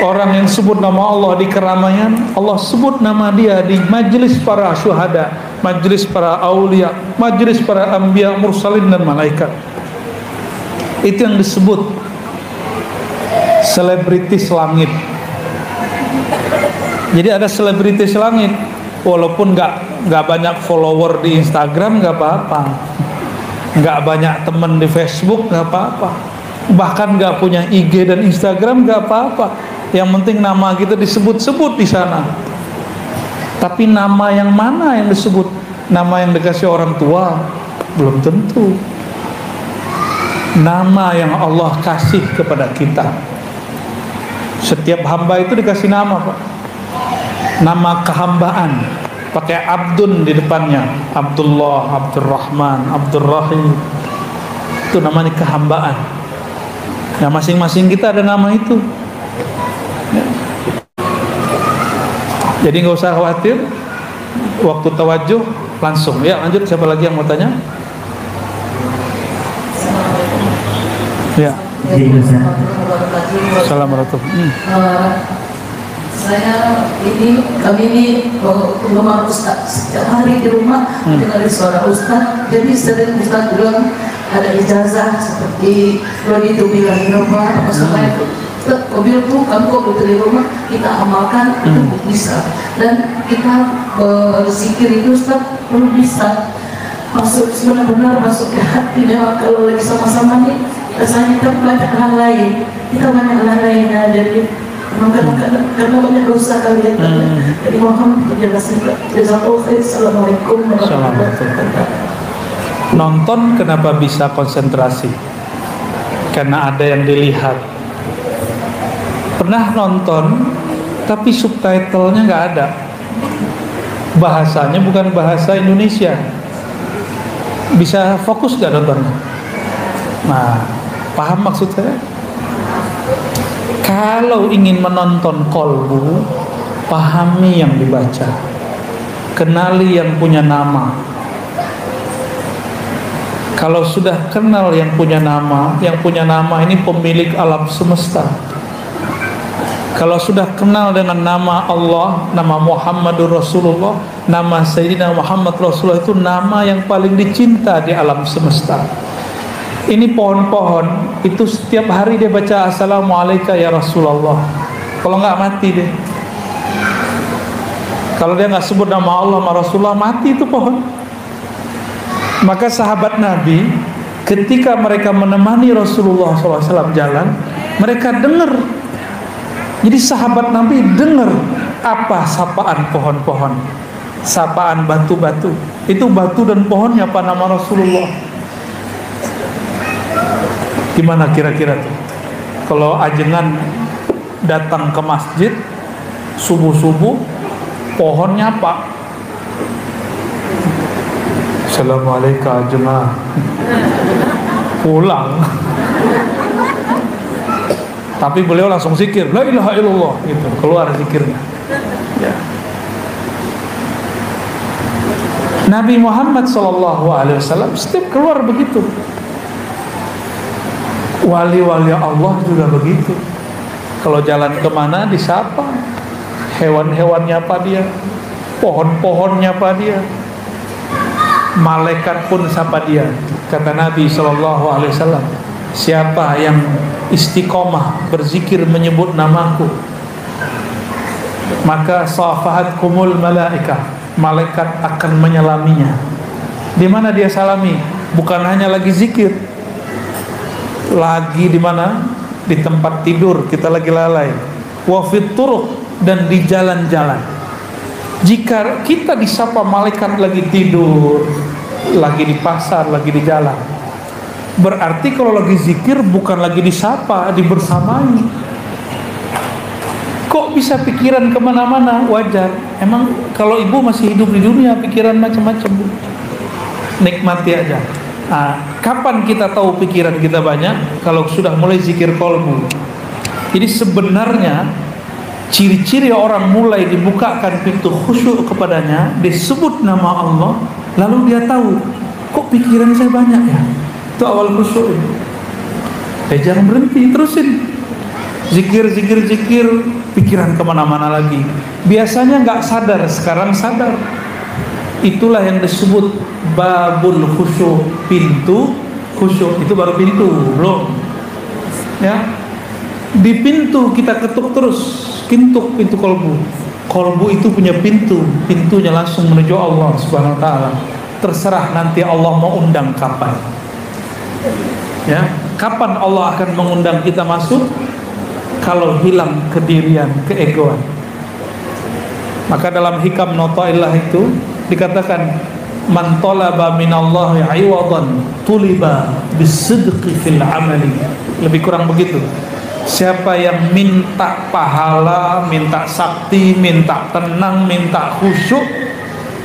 Orang yang sebut nama Allah di keramaian, Allah sebut nama dia di majlis para syuhada, majlis para aulia, majlis para anbiya, mursalin dan malaikat. Itu yang disebut selebritis langit. Jadi ada selebritis langit, walaupun nggak banyak follower di Instagram nggak apa-apa, nggak banyak teman di Facebook nggak apa-apa, bahkan nggak punya IG dan Instagram nggak apa-apa. Yang penting nama kita disebut-sebut di sana. Tapi nama yang mana yang disebut? Nama yang dikasih orang tua? Belum tentu. Nama yang Allah kasih kepada kita. Setiap hamba itu dikasih nama, Pak. Nama kehambaan. Pakai Abdun di depannya. Abdullah, Abdurrahman, Abdurrahim. Itu namanya kehambaan. Nah, masing-masing kita ada nama itu. Jadi nggak usah khawatir. Waktu tawajuh langsung. Ya, lanjut. Siapa lagi yang mau tanya? Ya. Assalamualaikum. Kami ini penggemar Ustaz. Setiap hari di rumah dengar suara Ustaz. Jadi sering Ustaz bilang ada ijazah seperti kalau itu bilang di rumah apa mobil tuh kamu kok di rumah kita amalkan itu bisa, dan kita berzikir itu Ustaz perlu bisa masuk benar-benar masuk ke hati. Memang kalau lagi sama-sama nih rasanya kita banyak hal lain, ya, jadi karena banyak dosa kalian. Jadi mohon penjelasan. Assalamualaikum warahmatullahi wabarakatuh. Nonton kenapa bisa konsentrasi? Karena ada yang dilihat. Pernah nonton tapi subtitlenya nggak ada, bahasanya bukan bahasa Indonesia, bisa fokus nggak nontonnya? Nah, paham maksud saya? Kalau ingin menonton kolbu, pahami yang dibaca, kenali yang punya nama. Kalau sudah kenal yang punya nama ini pemilik alam semesta. Kalau sudah kenal dengan nama Allah, nama Muhammadur Rasulullah, nama Sayyidina Muhammad Rasulullah, itu nama yang paling dicinta di alam semesta. Ini pohon-pohon itu setiap hari dia baca Assalamualaikum ya Rasulullah. Kalau nggak mati deh. Kalau dia nggak sebut nama Allah sama Rasulullah, mati itu pohon. Maka sahabat Nabi ketika mereka menemani Rasulullah SAW jalan, mereka dengar. Jadi sahabat Nabi dengar apa sapaan pohon-pohon, sapaan batu-batu. Itu batu dan pohonnya apa nama Rasulullah. Gimana kira-kira tuh? Kalau ajengan datang ke masjid subuh-subuh, pohonnya apa? Assalamualaikum jemaah. Pulang. Tapi beliau langsung zikir, la ilaha illallah, gitu, keluar zikirnya. Ya. Nabi Muhammad SAW setiap keluar begitu. Wali-wali Allah juga begitu. Kalau jalan kemana disapa, hewan-hewannya apa dia, pohon-pohonnya apa dia, malaikat pun sapa dia. Kata Nabi SAW, siapa yang istiqomah berzikir menyebut namaku, maka safahatkumul malaikah, malaikat akan menyalaminya. Di mana dia salami? Bukan hanya lagi zikir, lagi di mana? Di tempat tidur kita lagi lalai, wa fit turuq, dan di jalan-jalan. Jika kita disapa malaikat lagi tidur, lagi di pasar, lagi di jalan, berarti kalau lagi zikir bukan lagi disapa, dibersamai. Kok bisa pikiran kemana-mana? Wajar. Emang kalau ibu masih hidup di dunia, pikiran macam-macam, Bu. Nikmati aja. Nah, kapan kita tahu pikiran kita banyak? Kalau sudah mulai zikir qalbu. Jadi sebenarnya ciri-ciri orang mulai dibukakan pintu khusyuk kepadanya, disebut nama Allah, lalu dia tahu, kok pikiran saya banyak ya? Itu awal khusyuk. Jangan berhenti, terusin zikir, pikiran kemana-mana lagi. Biasanya nggak sadar, sekarang sadar. Itulah yang disebut babul khusyuk, pintu khusyuk. Itu baru pintu, belum. Ya, di pintu kita ketuk terus, pintu kolbu. Kolbu itu punya pintu, pintunya langsung menuju Allah Subhanahu Wa Taala. Terserah nanti Allah mau undang kapan. Ya, kapan Allah akan mengundang kita masuk? Kalau hilang kedirian, keegoan. Maka dalam hikam Nota'illah itu dikatakan, man talaba minallahi 'iwadan tuliba bisidqi fil amali. Lebih kurang begitu. Siapa yang minta pahala, minta sakti, minta tenang, minta khusyuk,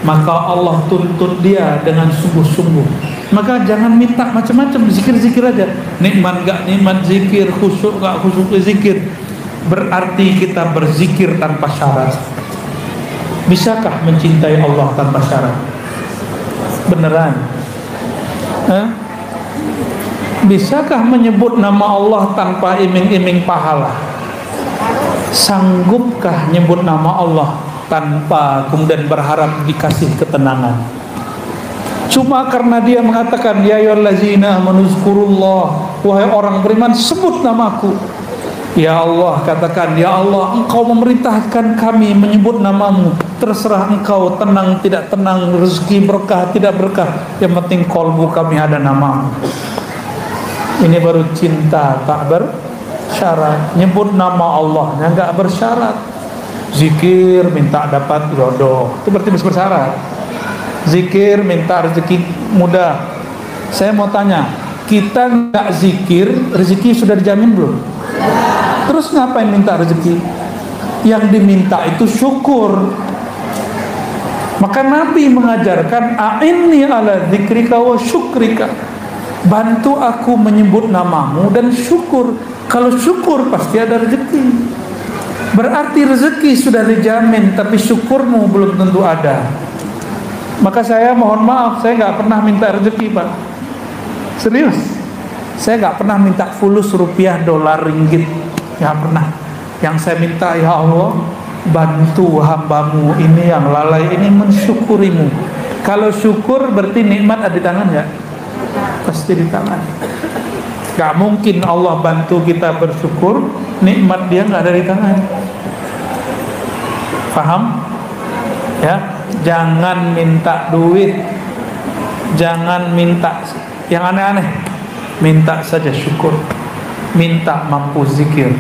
maka Allah tuntut dia dengan sungguh-sungguh. Maka jangan minta macam-macam, zikir-zikir aja. Nikmat gak nikmat zikir, khusyuk gak khusyuk zikir. Berarti kita berzikir tanpa syarat. Bisakah mencintai Allah tanpa syarat? Beneran? Bisakah menyebut nama Allah tanpa iming-iming pahala? Sanggupkah nyebut nama Allah tanpa kemudian berharap dikasih ketenangan? Cuma karena dia mengatakan, ya ayyuhallazina amanu zkurullah, wahai orang beriman sebut namaku. Ya Allah, katakan, ya Allah, engkau memerintahkan kami menyebut namamu. Terserah engkau, tenang tidak tenang, rezeki berkah tidak berkah, yang penting kolbu kami ada namamu. Ini baru cinta tak bersyarat. Nyebut nama Allah yang enggak bersyarat. Zikir minta dapat jodoh, itu berarti bersyarat. Zikir minta rezeki mudah. Saya mau tanya, kita enggak zikir, rezeki sudah dijamin belum? Terus ngapain minta rezeki? Yang diminta itu syukur. Maka Nabi mengajarkan, a'inni ala dzikrika wa syukrika. Bantu aku menyebut namamu dan syukur. Kalau syukur pasti ada rezeki. Berarti rezeki sudah dijamin, tapi syukurmu belum tentu ada. Maka saya mohon maaf, saya nggak pernah minta rezeki, Pak. Serius. Saya nggak pernah minta fulus rupiah, dolar, ringgit, nggak pernah. Yang saya minta, ya Allah, bantu hambamu ini yang lalai ini mensyukurimu. Kalau syukur berarti nikmat ada di tangan nggak? Pasti di tangan. Gak mungkin Allah bantu kita bersyukur, nikmat dia nggak ada di tangan. Paham? Ya, jangan minta duit, jangan minta yang aneh-aneh, minta saja syukur, minta mampu zikir,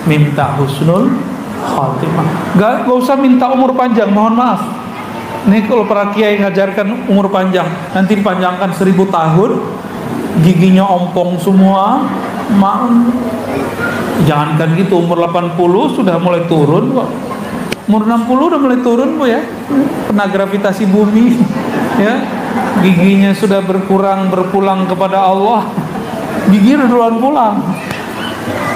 minta husnul khatimah. Gak usah minta umur panjang, mohon maaf. Ini kalau para kiai ngajarkan umur panjang, nanti dipanjangkan 1000 tahun, giginya ompong semua. Jangankan gitu, umur 80 sudah mulai turun kok. Umur 60 udah mulai turun kok ya. Kena gravitasi bumi ya. Giginya sudah berpulang kepada Allah. Gigi udah duluan pulang.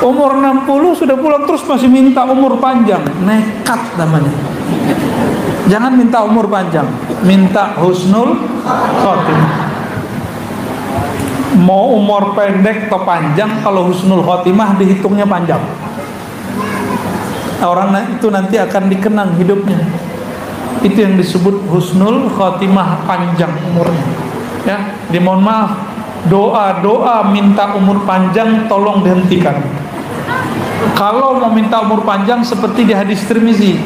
Umur 60 sudah pulang terus masih minta umur panjang. Nekat namanya. Jangan minta umur panjang, minta husnul khotimah. Mau umur pendek atau panjang, kalau husnul khotimah dihitungnya panjang. Orang itu nanti akan dikenang hidupnya. Itu yang disebut husnul khotimah, panjang umurnya. Ya, dimohon maaf, doa minta umur panjang tolong dihentikan. Kalau mau minta umur panjang seperti di hadis Tirmizi,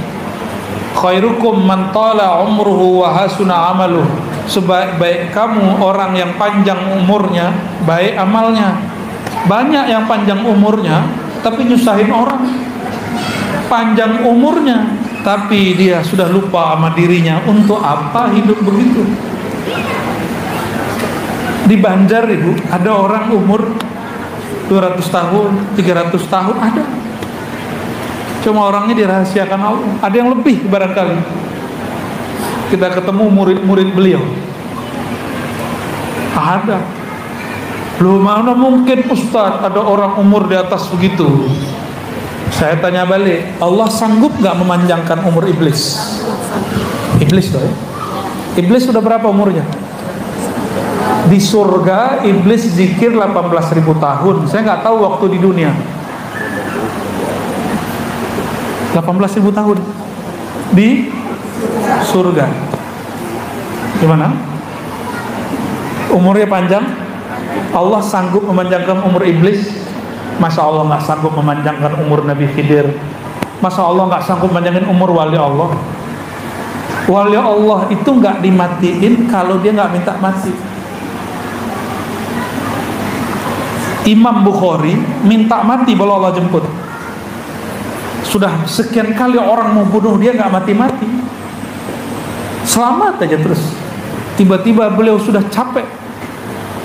khairukum man tala umruhu wa hasuna amaluh. Sebaik-baik kamu orang yang panjang umurnya, baik amalnya. Banyak yang panjang umurnya tapi nyusahin orang. Panjang umurnya tapi dia sudah lupa sama dirinya. Untuk apa hidup begitu? Di Banjar Ibu, ada orang umur 200 tahun, 300 tahun ada. Cuma orangnya dirahasiakan Allah. Ada yang lebih barangkali. Kita ketemu murid-murid beliau. Ada. Loh, mana mungkin Ustaz ada orang umur di atas begitu? Saya tanya balik, Allah sanggup gak memanjangkan umur iblis? Iblis loh ya. Iblis sudah berapa umurnya? Di surga iblis zikir 18.000 tahun. Saya nggak tahu waktu di dunia. 18.000 tahun di surga. Gimana? Umurnya panjang. Allah sanggup memanjangkan umur iblis. Masa Allah nggak sanggup memanjangkan umur Nabi Khidir? Masa Allah nggak sanggup memanjangkan umur wali Allah? Wali Allah itu nggak dimatiin kalau dia nggak minta mati. Imam Bukhari minta mati kalau Allah jemput. Sudah sekian kali orang mau bunuh dia nggak mati-mati, selamat aja terus. Tiba-tiba beliau sudah capek,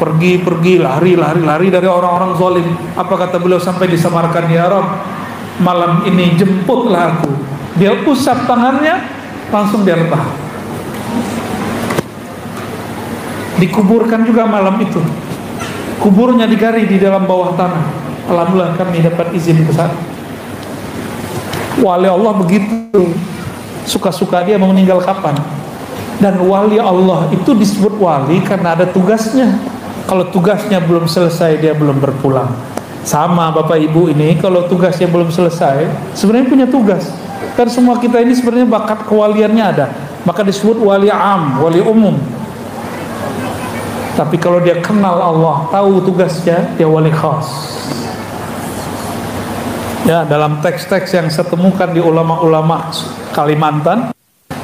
pergi lari dari orang-orang zalim. Apa kata beliau sampai disamarkan, ya Rabb, malam ini jemputlah aku. Dia usap tangannya, langsung dia rebah. Dikuburkan juga malam itu. Kuburnya digali di dalam bawah tanah. Alhamdulillah kami dapat izin ke sana. Wali Allah begitu, suka-suka dia mau meninggal kapan. Dan wali Allah itu disebut wali karena ada tugasnya. Kalau tugasnya belum selesai, dia belum berpulang. Sama Bapak Ibu ini, kalau tugasnya belum selesai, sebenarnya punya tugas. Kan semua kita ini sebenarnya bakat kewaliannya ada. Maka disebut wali am, wali umum. Tapi kalau dia kenal Allah, tahu tugasnya, dia wali khas. Ya, dalam teks-teks yang saya temukan di ulama-ulama Kalimantan,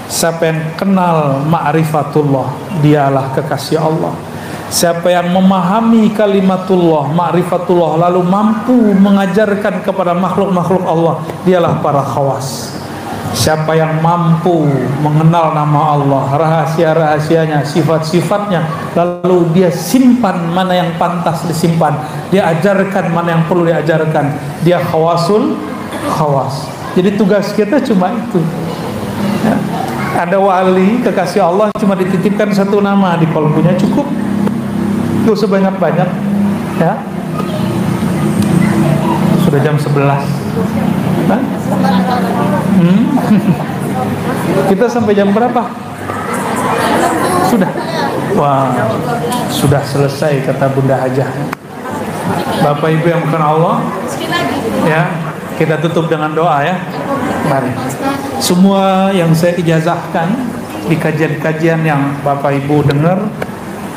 siapa yang kenal ma'rifatullah, dialah kekasih Allah. Siapa yang memahami kalimatullah, ma'rifatullah, lalu mampu mengajarkan kepada makhluk-makhluk Allah, dialah para khawas. Siapa yang mampu mengenal nama Allah, rahasia-rahasianya, sifat-sifatnya, lalu dia simpan mana yang pantas disimpan, dia ajarkan mana yang perlu diajarkan, dia khawasul khawas. Jadi tugas kita cuma itu ya. Ada wali kekasih Allah cuma dititipkan satu nama di kolbunya, cukup. Itu sebanyak-banyak ya. Sudah jam 11. Kita sampai jam berapa? Sudah. Wah, sudah selesai kata Bunda Hajah. Bapak Ibu yang bukan Allah, ya, kita tutup dengan doa ya. Mari. Semua yang saya ijazahkan di kajian-kajian yang Bapak Ibu dengar,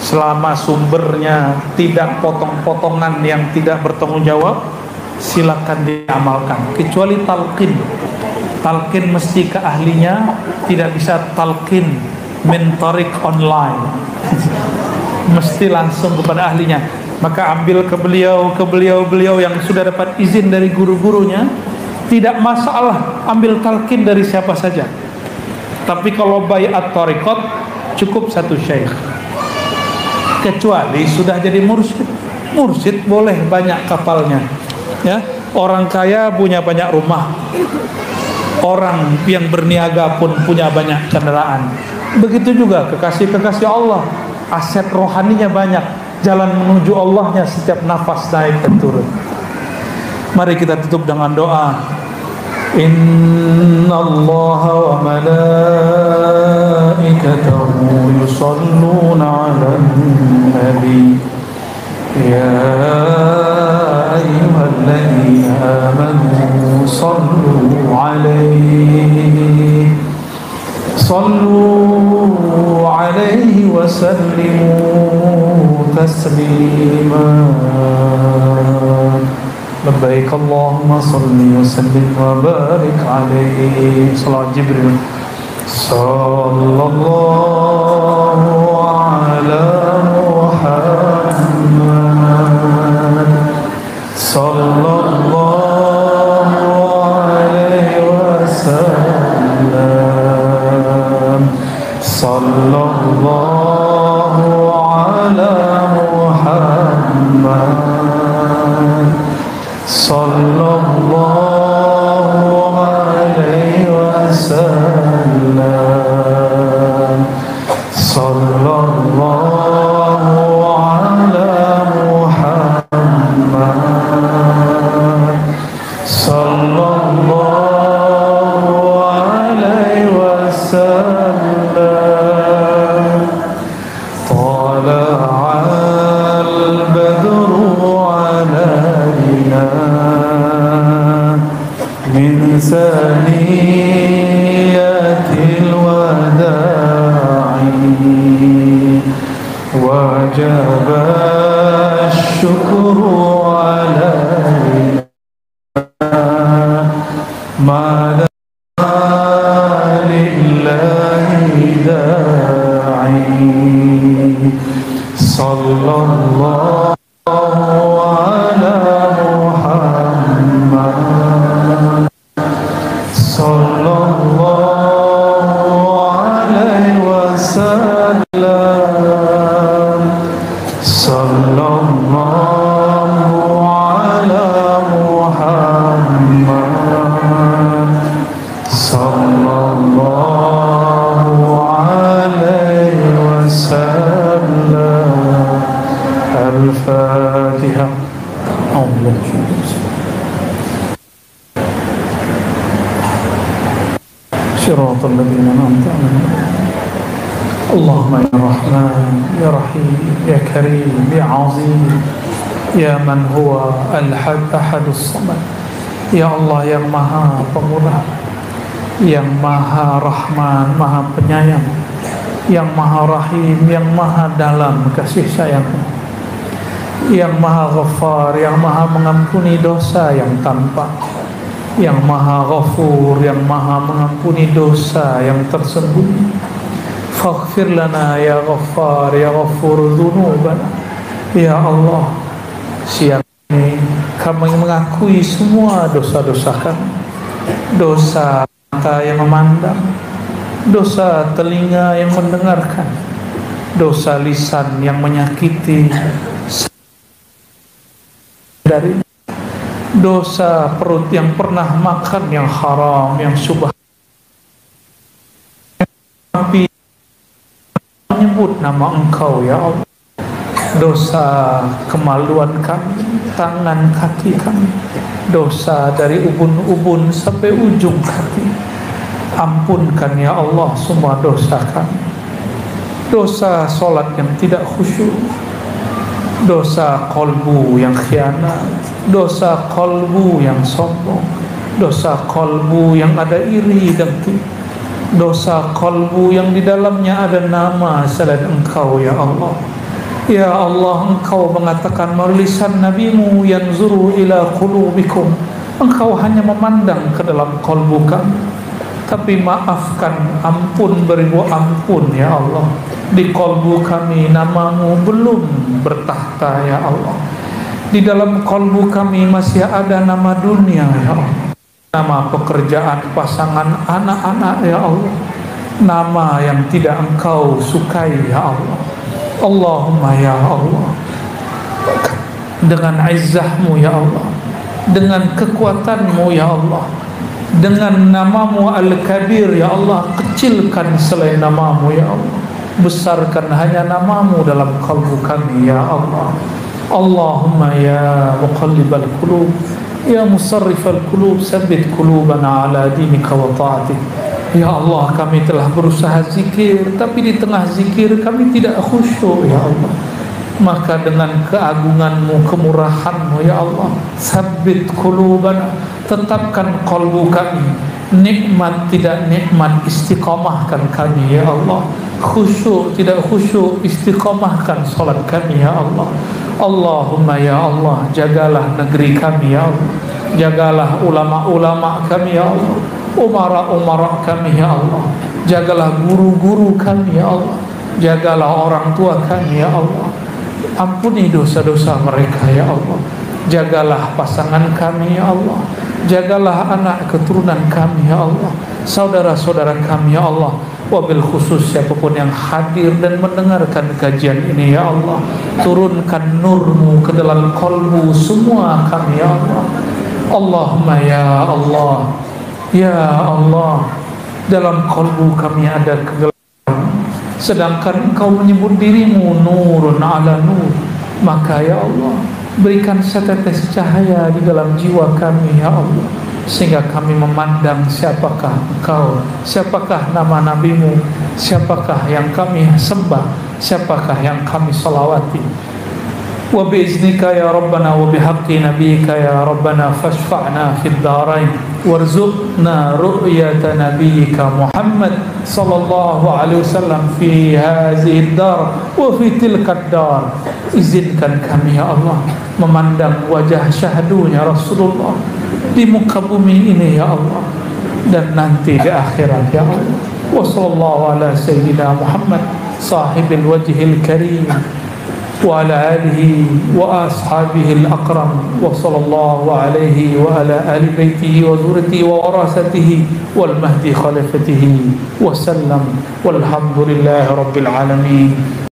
selama sumbernya tidak potong-potongan yang tidak bertanggung jawab, silakan diamalkan. Kecuali talqin. Talqin mesti ke ahlinya, tidak bisa talqin min tariq online. Mesti langsung kepada ahlinya. Maka ambil ke beliau yang sudah dapat izin dari guru-gurunya, tidak masalah ambil talqin dari siapa saja. Tapi kalau baiat tariqat cukup satu syekh. Kecuali sudah jadi mursyid. Mursyid boleh banyak kapalnya. Ya, orang kaya punya banyak rumah. Orang yang berniaga pun punya banyak kendaraan. Begitu juga kekasih-kekasih Allah, aset rohaninya banyak. Jalan menuju Allahnya setiap nafas naik dan turun. Mari kita tutup dengan doa. Inna Allah wa malaikatahu yusalluna 'alan nabi. Ya ayyuhalladzina amanu sallu 'alaihi wa sallimu taslima. Labbaik Allahumma salli wa sallim wa barik alaihi. Salat Jibril. Sallallahu ala Muhammad. Sallallahu alaihi wasallam. Sallallahu ala Muhammad. Sallallahu alaihi wasallam. Sallallahu ala Muhammad. Sallallahu alaihi wasallam. Tala'al badru alaina min saniyatil wada'i wajaba syukru alaina ma lillahi da'i. Sallallahu ala Muhammad. Sallallahu alaihi wasallam. Sallallahu ala Muhammad. Sallallahu alaihi wasallam. Al-Fatiha. صراط الذين أنعمت عليهم. اللهم يا رحمن يا رحيم يا كريم يا عظيم يا من هو الأحد الصمد. Ya Allah yang maha pemurah, yang maha rahman, maha penyayang, yang maha rahim, yang maha dalam kasih sayang, yang maha ghafar, yang maha mengampuni dosa yang tampak, yang maha ghafur, yang maha mengampuni dosa yang tersembunyi. Faghfir lana ya ghaffar ya ghafur dzunubana. Ya Allah, siang ini kami mengakui semua dosa-dosa kami. Dosa mata yang memandang, dosa telinga yang mendengarkan, dosa lisan yang menyakiti dari, dosa perut yang pernah makan yang haram, yang subhan, tapi menyebut nama Engkau ya Allah. Dosa kemaluan kami, tangan kaki kami, dosa dari ubun-ubun sampai ujung kaki. Ampunkan ya Allah semua dosa kami. dosa solat yang tidak khusyuk, dosa kolbu yang khianat, dosa kolbu yang sombong, dosa kolbu yang ada iri dengki, dosa kolbu yang di dalamnya ada nama selain Engkau ya Allah. Ya Allah, Engkau mengatakan melalui lisan Nabi-Mu, yanzuru ila qulubikum, Engkau hanya memandang ke dalam kolbu kami. Tapi maafkan, ampun beribu ampun ya Allah, di kolbu kami namamu belum bertahta ya Allah. Di dalam kolbu kami masih ada nama dunia ya Allah, nama pekerjaan, pasangan, anak-anak ya Allah, nama yang tidak Engkau sukai ya Allah. Allahumma ya Allah, dengan izzah-Mu ya Allah, dengan kekuatan-Mu ya Allah, dengan namamu Al-Kabir ya Allah, kecilkan selain namamu ya Allah, besarkan hanya namamu dalam kalbu kami ya Allah. Allahumma ya muqallibal qulub, ya musarrifal qulub, sabbit qulubana ala dinika wa ta'atik. Ya Allah, kami telah berusaha zikir, tapi di tengah zikir kami tidak khusyuk ya Allah. Maka dengan keagungan-Mu, kemurahan-Mu ya Allah, sabbit qulubana, tetapkan kalbu kami, nikmat tidak nikmat, istiqamahkan kami ya Allah, khusyuk tidak khusyuk, istiqamahkan salat kami ya Allah. Allahumma ya Allah, jagalah negeri kami ya Allah, jagalah ulama-ulama kami ya Allah, umara-umara kami ya Allah, jagalah guru-guru kami ya Allah, jagalah orang tua kami ya Allah, ampuni dosa-dosa mereka ya Allah, jagalah pasangan kami ya Allah, jagalah anak keturunan kami ya Allah, saudara-saudara kami ya Allah. Wabil khusus siapapun yang hadir dan mendengarkan kajian ini ya Allah, turunkan nur-Mu ke dalam qalbu semua kami ya Allah. Allahumma ya Allah, ya Allah, dalam qalbu kami ada kegelapan, sedangkan Engkau menyebut diri-Mu nurun ala nur. Maka ya Allah, berikan setetes cahaya di dalam jiwa kami ya Allah, sehingga kami memandang siapakah Engkau, siapakah nama Nabi-Mu, siapakah yang kami sembah, siapakah yang kami salawati. Wa biiznika ya Rabbana wa bihaqqi nabiyyika ya Rabbana fashfa'na fid dharain warzuqna ru'yata nabiyyika Muhammad sallallahu alaihi wasallam fi hadhihi ad-dar wa fi tilka ad-dar. Izinkan kami ya Allah memandang wajah syahdunya Rasulullah di muka bumi ini ya Allah, dan nanti di akhirat ya Allah. Wa sallallahu ala sayyidina Muhammad sahibil wajhil karim wa ala alihi wa ashabihi al-akram, wa sallallahu alaihi wa ala ali baitihi wa zurriyyatihi wa warasatihi wal mahdi khalifatihi wa sallam, walhamdulillahi rabbil alamin.